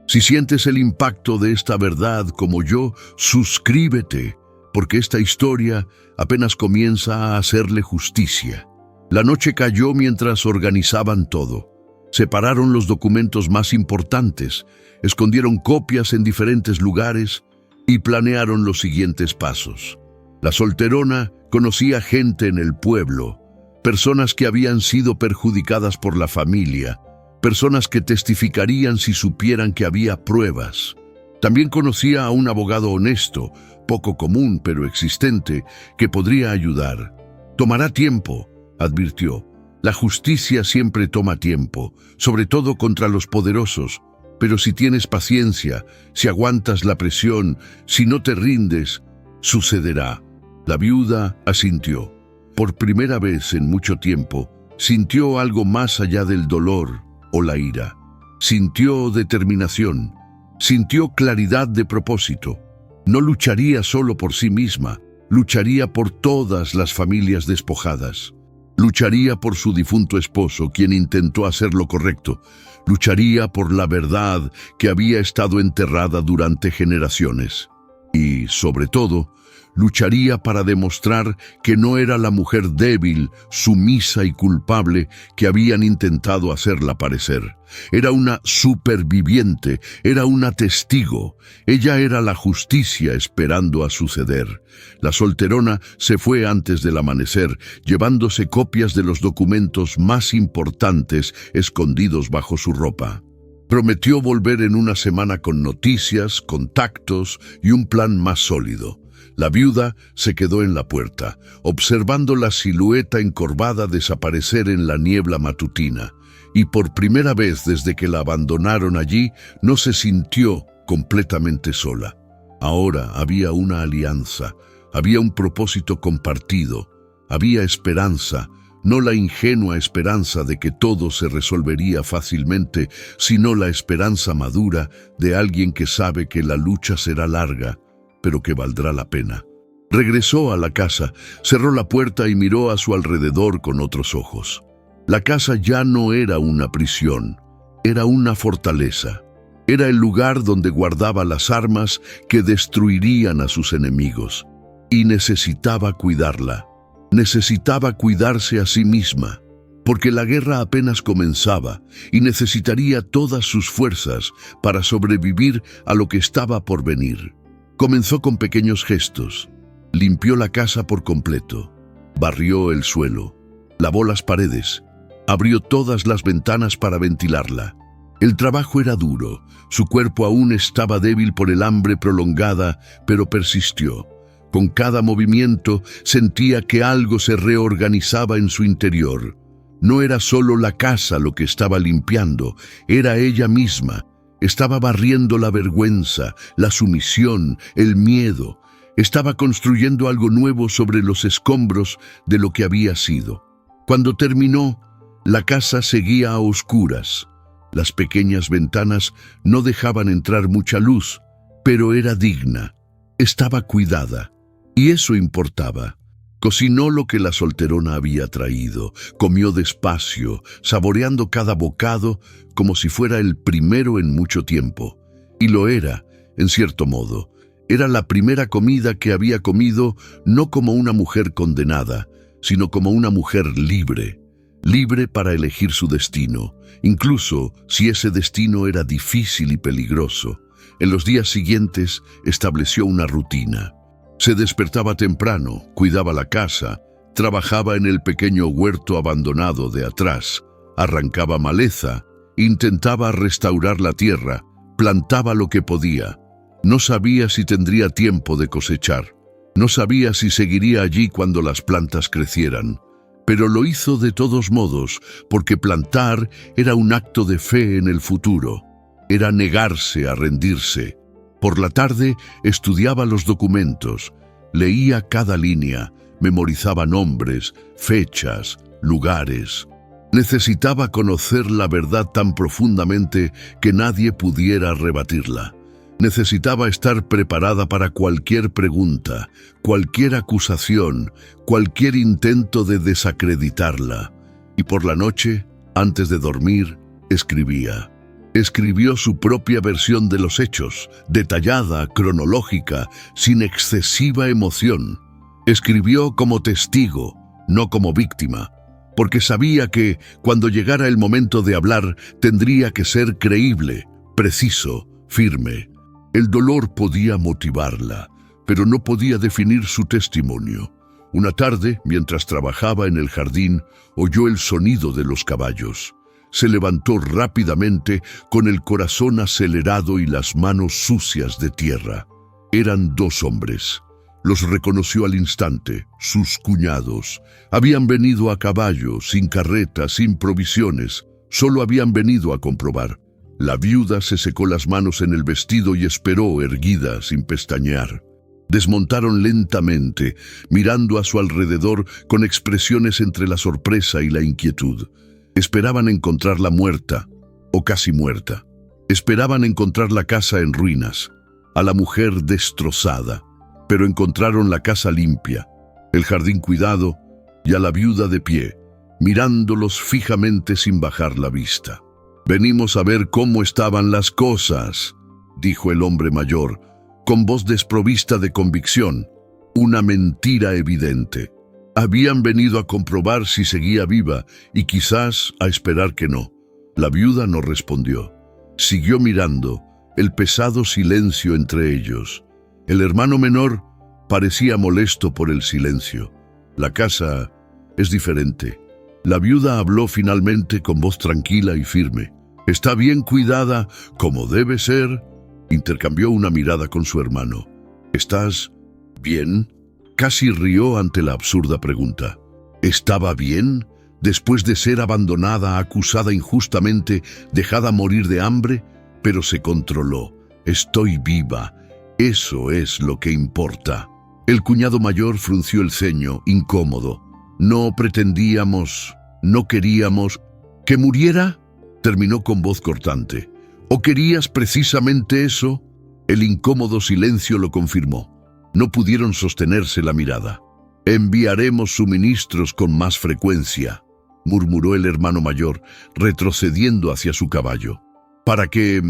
Si sientes el impacto de esta verdad como yo, suscríbete, porque esta historia apenas comienza a hacerle justicia». La noche cayó mientras organizaban todo. Separaron los documentos más importantes, escondieron copias en diferentes lugares y planearon los siguientes pasos. La solterona conocía gente en el pueblo, personas que habían sido perjudicadas por la familia, personas que testificarían si supieran que había pruebas. También conocía a un abogado honesto, poco común pero existente, que podría ayudar. Tomará tiempo, advirtió. La justicia siempre toma tiempo, sobre todo contra los poderosos. Pero si tienes paciencia, si aguantas la presión, si no te rindes, sucederá. La viuda asintió. Por primera vez en mucho tiempo, sintió algo más allá del dolor o la ira. Sintió determinación, sintió claridad de propósito. No lucharía solo por sí misma, lucharía por todas las familias despojadas. Lucharía por su difunto esposo, quien intentó hacer lo correcto. Lucharía por la verdad que había estado enterrada durante generaciones. Y, sobre todo, lucharía para demostrar que no era la mujer débil, sumisa y culpable que habían intentado hacerla parecer. Era una superviviente, era una testigo. Ella era la justicia esperando a suceder. La solterona se fue antes del amanecer, llevándose copias de los documentos más importantes escondidos bajo su ropa. Prometió volver en una semana con noticias, contactos y un plan más sólido. La viuda se quedó en la puerta, observando la silueta encorvada desaparecer en la niebla matutina, y por primera vez desde que la abandonaron allí, no se sintió completamente sola. Ahora había una alianza, había un propósito compartido, había esperanza, no la ingenua esperanza de que todo se resolvería fácilmente, sino la esperanza madura de alguien que sabe que la lucha será larga, pero que valdrá la pena. Regresó a la casa, cerró la puerta y miró a su alrededor con otros ojos. La casa ya no era una prisión, era una fortaleza. Era el lugar donde guardaba las armas que destruirían a sus enemigos. Y necesitaba cuidarla. Necesitaba cuidarse a sí misma, porque la guerra apenas comenzaba y necesitaría todas sus fuerzas para sobrevivir a lo que estaba por venir. Comenzó con pequeños gestos. Limpió la casa por completo, barrió el suelo, lavó las paredes, abrió todas las ventanas para ventilarla. El trabajo era duro, su cuerpo aún estaba débil por el hambre prolongada, pero persistió. Con cada movimiento sentía que algo se reorganizaba en su interior. No era solo la casa lo que estaba limpiando, era ella misma. Estaba barriendo la vergüenza, la sumisión, el miedo. Estaba construyendo algo nuevo sobre los escombros de lo que había sido. Cuando terminó, la casa seguía a oscuras. Las pequeñas ventanas no dejaban entrar mucha luz, pero era digna. Estaba cuidada. Y eso importaba. Cocinó lo que la solterona había traído, comió despacio, saboreando cada bocado como si fuera el primero en mucho tiempo. Y lo era, en cierto modo. Era la primera comida que había comido no como una mujer condenada, sino como una mujer libre. Libre para elegir su destino, incluso si ese destino era difícil y peligroso. En los días siguientes estableció una rutina. Se despertaba temprano, cuidaba la casa, trabajaba en el pequeño huerto abandonado de atrás, arrancaba maleza, intentaba restaurar la tierra, plantaba lo que podía. No sabía si tendría tiempo de cosechar, no sabía si seguiría allí cuando las plantas crecieran, pero lo hizo de todos modos, porque plantar era un acto de fe en el futuro, era negarse a rendirse. Por la tarde estudiaba los documentos, leía cada línea, memorizaba nombres, fechas, lugares. Necesitaba conocer la verdad tan profundamente que nadie pudiera rebatirla. Necesitaba estar preparada para cualquier pregunta, cualquier acusación, cualquier intento de desacreditarla. Y por la noche, antes de dormir, escribía. Escribió su propia versión de los hechos, detallada, cronológica, sin excesiva emoción. Escribió como testigo, no como víctima, porque sabía que, cuando llegara el momento de hablar, tendría que ser creíble, preciso, firme. El dolor podía motivarla, pero no podía definir su testimonio. Una tarde, mientras trabajaba en el jardín, oyó el sonido de los caballos. Se levantó rápidamente con el corazón acelerado y las manos sucias de tierra. Eran 2 hombres. Los reconoció al instante, sus cuñados. Habían venido a caballo, sin carreta, sin provisiones. Solo habían venido a comprobar. La viuda se secó las manos en el vestido y esperó erguida, sin pestañear. Desmontaron lentamente, mirando a su alrededor con expresiones entre la sorpresa y la inquietud. Esperaban encontrarla muerta, o casi muerta. Esperaban encontrar la casa en ruinas, a la mujer destrozada. Pero encontraron la casa limpia, el jardín cuidado y a la viuda de pie, mirándolos fijamente sin bajar la vista. «Venimos a ver cómo estaban las cosas», dijo el hombre mayor, con voz desprovista de convicción, una mentira evidente. Habían venido a comprobar si seguía viva y quizás a esperar que no. La viuda no respondió. Siguió mirando, el pesado silencio entre ellos. El hermano menor parecía molesto por el silencio. La casa es diferente. La viuda habló finalmente con voz tranquila y firme. «Está bien cuidada, como debe ser». Intercambió una mirada con su hermano. «¿Estás bien?» Casi rió ante la absurda pregunta. ¿Estaba bien? Después de ser abandonada, acusada injustamente, dejada morir de hambre, pero se controló. «Estoy viva. Eso es lo que importa». El cuñado mayor frunció el ceño, incómodo. «No pretendíamos, no queríamos que muriera», terminó con voz cortante. «¿O querías precisamente eso?» El incómodo silencio lo confirmó. No pudieron sostenerse la mirada. «Enviaremos suministros con más frecuencia», murmuró el hermano mayor, retrocediendo hacia su caballo. «Para que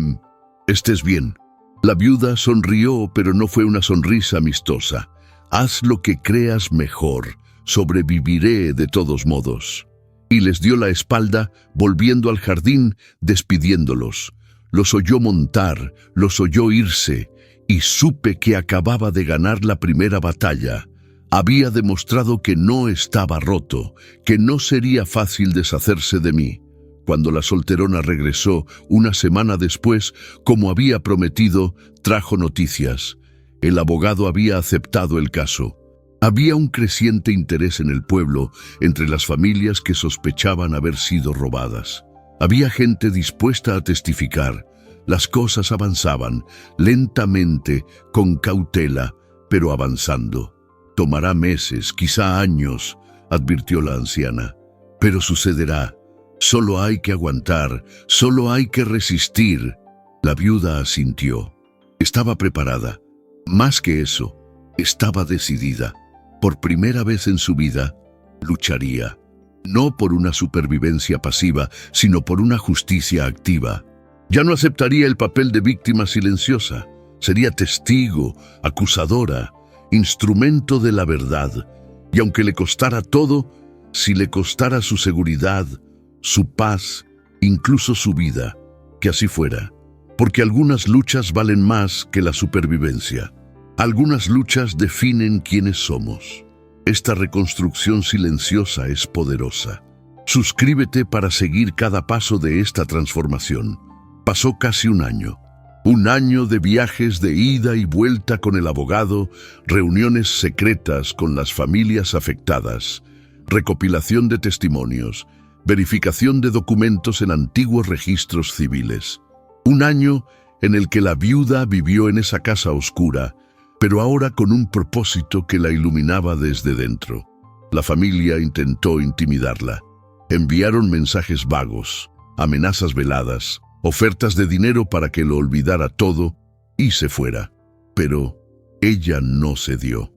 estés bien». La viuda sonrió, pero no fue una sonrisa amistosa. «Haz lo que creas mejor. Sobreviviré de todos modos». Y les dio la espalda, volviendo al jardín, despidiéndolos. Los oyó montar, los oyó irse, y supe que acababa de ganar la primera batalla. Había demostrado que no estaba roto, que no sería fácil deshacerse de mí. Cuando la solterona regresó, una semana después, como había prometido, trajo noticias. El abogado había aceptado el caso. Había un creciente interés en el pueblo entre las familias que sospechaban haber sido robadas. Había gente dispuesta a testificar. Las cosas avanzaban, lentamente, con cautela, pero avanzando. «Tomará meses, quizá años», advirtió la anciana. «Pero sucederá. Solo hay que aguantar, solo hay que resistir». La viuda asintió. Estaba preparada. Más que eso, estaba decidida. Por primera vez en su vida, lucharía. No por una supervivencia pasiva, sino por una justicia activa. Ya no aceptaría el papel de víctima silenciosa. Sería testigo, acusadora, instrumento de la verdad. Y aunque le costara todo, si le costara su seguridad, su paz, incluso su vida, que así fuera. Porque algunas luchas valen más que la supervivencia. Algunas luchas definen quiénes somos. Esta reconstrucción silenciosa es poderosa. Suscríbete para seguir cada paso de esta transformación. Pasó casi un año de viajes de ida y vuelta con el abogado, reuniones secretas con las familias afectadas, recopilación de testimonios, verificación de documentos en antiguos registros civiles. Un año en el que la viuda vivió en esa casa oscura, pero ahora con un propósito que la iluminaba desde dentro. La familia intentó intimidarla. Enviaron mensajes vagos, amenazas veladas, ofertas de dinero para que lo olvidara todo y se fuera. Pero ella no cedió.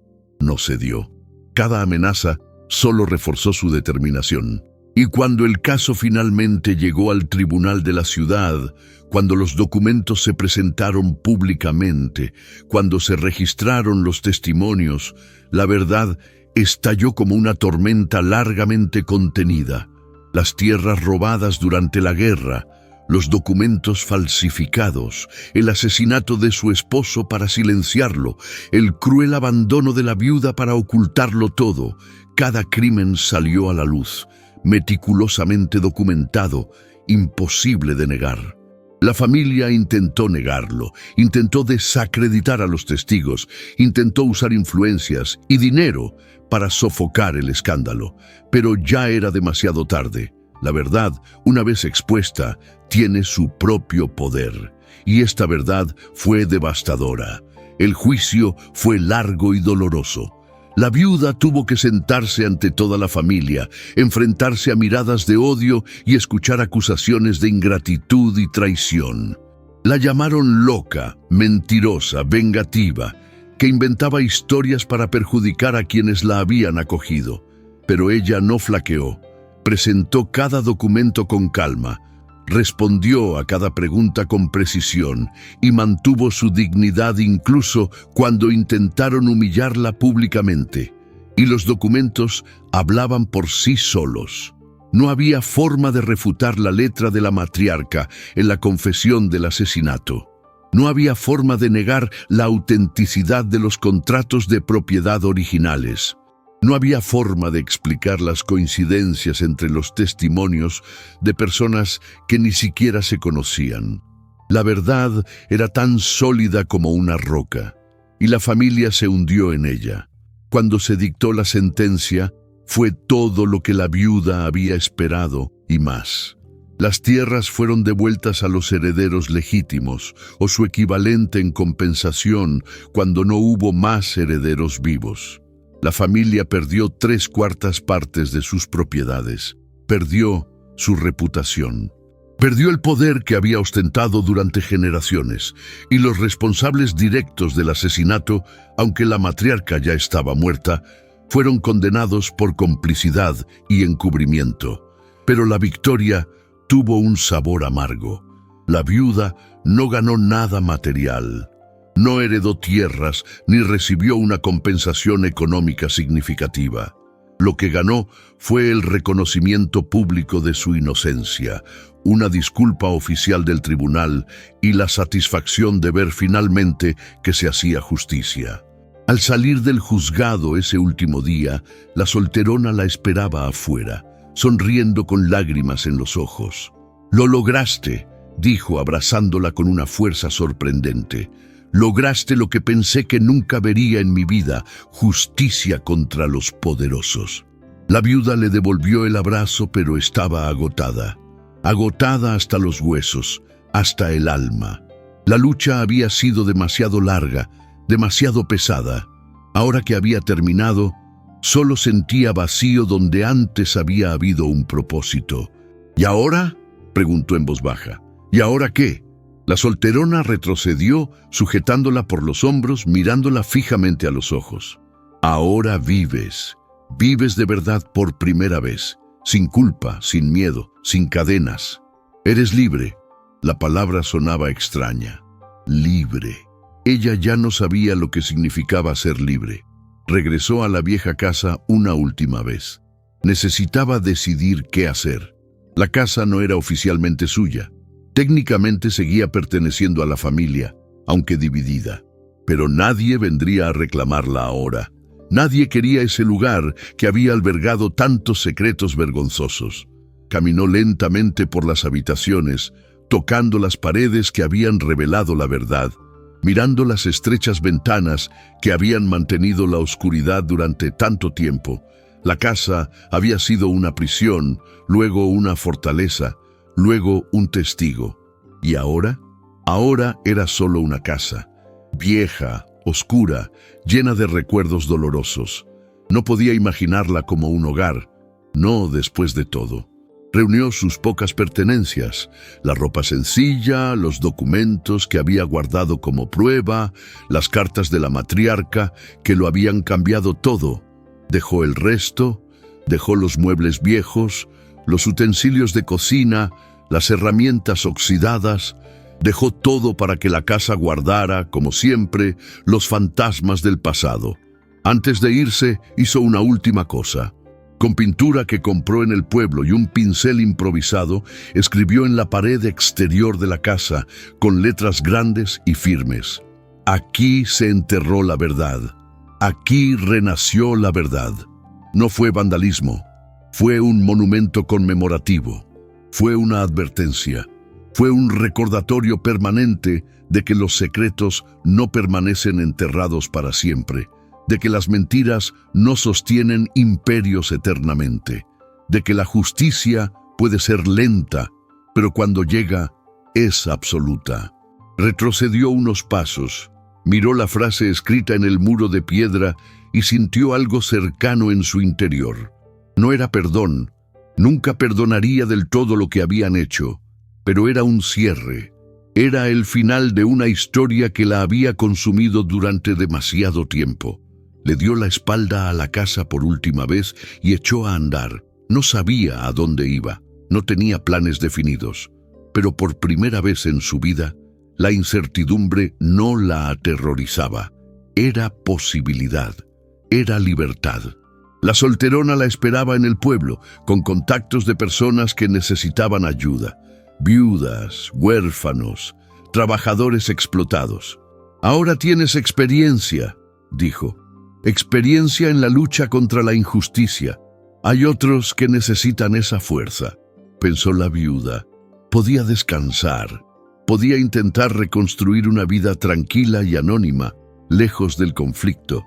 Cada amenaza solo reforzó su determinación. Y cuando el caso finalmente llegó al tribunal de la ciudad, cuando los documentos se presentaron públicamente, cuando se registraron los testimonios, la verdad estalló como una tormenta largamente contenida. Las tierras robadas durante la guerra, los documentos falsificados, el asesinato de su esposo para silenciarlo, el cruel abandono de la viuda para ocultarlo todo, cada crimen salió a la luz, meticulosamente documentado, imposible de negar. La familia intentó negarlo, intentó desacreditar a los testigos, intentó usar influencias y dinero para sofocar el escándalo, pero ya era demasiado tarde. La verdad, una vez expuesta, tiene su propio poder, y esta verdad fue devastadora. El juicio fue largo y doloroso. La viuda tuvo que sentarse ante toda la familia, enfrentarse a miradas de odio y escuchar acusaciones de ingratitud y traición. La llamaron loca, mentirosa, vengativa, que inventaba historias para perjudicar a quienes la habían acogido. Pero ella no flaqueó, presentó cada documento con calma, respondió a cada pregunta con precisión y mantuvo su dignidad incluso cuando intentaron humillarla públicamente. Y los documentos hablaban por sí solos. No había forma de refutar la letra de la matriarca en la confesión del asesinato. No había forma de negar la autenticidad de los contratos de propiedad originales. No había forma de explicar las coincidencias entre los testimonios de personas que ni siquiera se conocían. La verdad era tan sólida como una roca, y la familia se hundió en ella. Cuando se dictó la sentencia, fue todo lo que la viuda había esperado y más. Las tierras fueron devueltas a los herederos legítimos, o su equivalente en compensación cuando no hubo más herederos vivos. La familia perdió 3/4 partes de sus propiedades, perdió su reputación, perdió el poder que había ostentado durante generaciones, y los responsables directos del asesinato, aunque la matriarca ya estaba muerta, fueron condenados por complicidad y encubrimiento. Pero la victoria tuvo un sabor amargo. La viuda no ganó nada material. No heredó tierras ni recibió una compensación económica significativa. Lo que ganó fue el reconocimiento público de su inocencia, una disculpa oficial del tribunal y la satisfacción de ver finalmente que se hacía justicia. Al salir del juzgado ese último día, la solterona la esperaba afuera, sonriendo con lágrimas en los ojos. «Lo lograste», dijo abrazándola con una fuerza sorprendente. «Lograste lo que pensé que nunca vería en mi vida, justicia contra los poderosos». La viuda le devolvió el abrazo, pero estaba agotada. Agotada hasta los huesos, hasta el alma. La lucha había sido demasiado larga, demasiado pesada. Ahora que había terminado, solo sentía vacío donde antes había habido un propósito. «¿Y ahora?», preguntó en voz baja. «¿Y ahora qué?». La solterona retrocedió, sujetándola por los hombros, mirándola fijamente a los ojos. «Ahora vives. Vives de verdad por primera vez, sin culpa, sin miedo, sin cadenas. Eres libre». La palabra sonaba extraña. Libre. Ella ya no sabía lo que significaba ser libre. Regresó a la vieja casa una última vez. Necesitaba decidir qué hacer. La casa no era oficialmente suya. Técnicamente seguía perteneciendo a la familia, aunque dividida. Pero nadie vendría a reclamarla ahora. Nadie quería ese lugar que había albergado tantos secretos vergonzosos. Caminó lentamente por las habitaciones, tocando las paredes que habían revelado la verdad, mirando las estrechas ventanas que habían mantenido la oscuridad durante tanto tiempo. La casa había sido una prisión, luego una fortaleza, luego un testigo. ¿Y ahora? Ahora era solo una casa, vieja, oscura, llena de recuerdos dolorosos. No podía imaginarla como un hogar, no después de todo. Reunió sus pocas pertenencias, la ropa sencilla, los documentos que había guardado como prueba, las cartas de la matriarca que lo habían cambiado todo. Dejó el resto, dejó los muebles viejos, los utensilios de cocina, las herramientas oxidadas, dejó todo para que la casa guardara, como siempre, los fantasmas del pasado. Antes de irse, hizo una última cosa. Con pintura que compró en el pueblo y un pincel improvisado, escribió en la pared exterior de la casa, con letras grandes y firmes: «Aquí se enterró la verdad. Aquí renació la verdad». No fue vandalismo, fue un monumento conmemorativo, fue una advertencia. Fue un recordatorio permanente de que los secretos no permanecen enterrados para siempre, de que las mentiras no sostienen imperios eternamente, de que la justicia puede ser lenta, pero cuando llega, es absoluta. Retrocedió unos pasos, miró la frase escrita en el muro de piedra y sintió algo cercano en su interior. No era perdón, nunca perdonaría del todo lo que habían hecho, pero era un cierre. Era el final de una historia que la había consumido durante demasiado tiempo. Le dio la espalda a la casa por última vez y echó a andar. No sabía a dónde iba, no tenía planes definidos, pero por primera vez en su vida, la incertidumbre no la aterrorizaba. Era posibilidad, era libertad. La solterona la esperaba en el pueblo, con contactos de personas que necesitaban ayuda. Viudas, huérfanos, trabajadores explotados. «Ahora tienes experiencia», dijo. «Experiencia en la lucha contra la injusticia. Hay otros que necesitan esa fuerza», pensó la viuda. Podía descansar. Podía intentar reconstruir una vida tranquila y anónima, lejos del conflicto,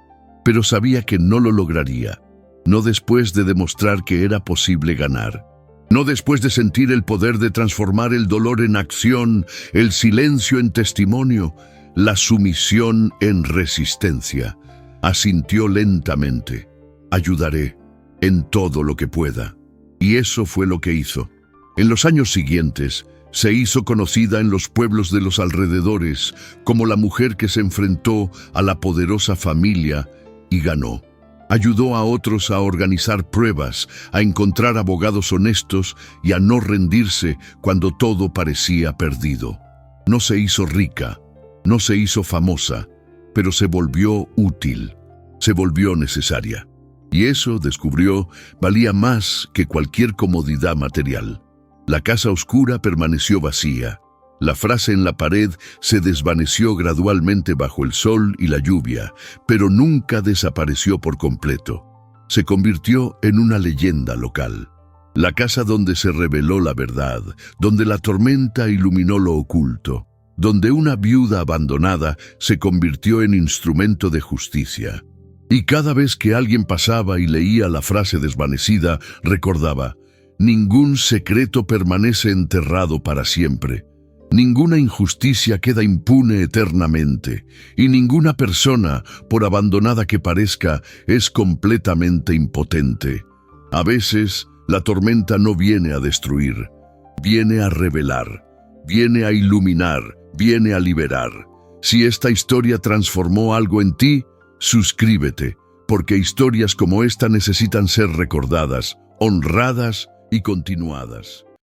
pero sabía que no lo lograría. No después de demostrar que era posible ganar. No después de sentir el poder de transformar el dolor en acción, el silencio en testimonio, la sumisión en resistencia. Asintió lentamente. «Ayudaré en todo lo que pueda». Y eso fue lo que hizo. En los años siguientes, se hizo conocida en los pueblos de los alrededores como la mujer que se enfrentó a la poderosa familia y ganó. Ayudó a otros a organizar pruebas, a encontrar abogados honestos y a no rendirse cuando todo parecía perdido. No se hizo rica, no se hizo famosa, pero se volvió útil, se volvió necesaria. Y eso, descubrió, valía más que cualquier comodidad material. La casa oscura permaneció vacía. La frase en la pared se desvaneció gradualmente bajo el sol y la lluvia, pero nunca desapareció por completo. Se convirtió en una leyenda local. La casa donde se reveló la verdad, donde la tormenta iluminó lo oculto, donde una viuda abandonada se convirtió en instrumento de justicia. Y cada vez que alguien pasaba y leía la frase desvanecida, recordaba: ningún secreto permanece enterrado para siempre. Ninguna injusticia queda impune eternamente, y ninguna persona, por abandonada que parezca, es completamente impotente. A veces, la tormenta no viene a destruir, viene a revelar, viene a iluminar, viene a liberar. Si esta historia transformó algo en ti, suscríbete, porque historias como esta necesitan ser recordadas, honradas y continuadas.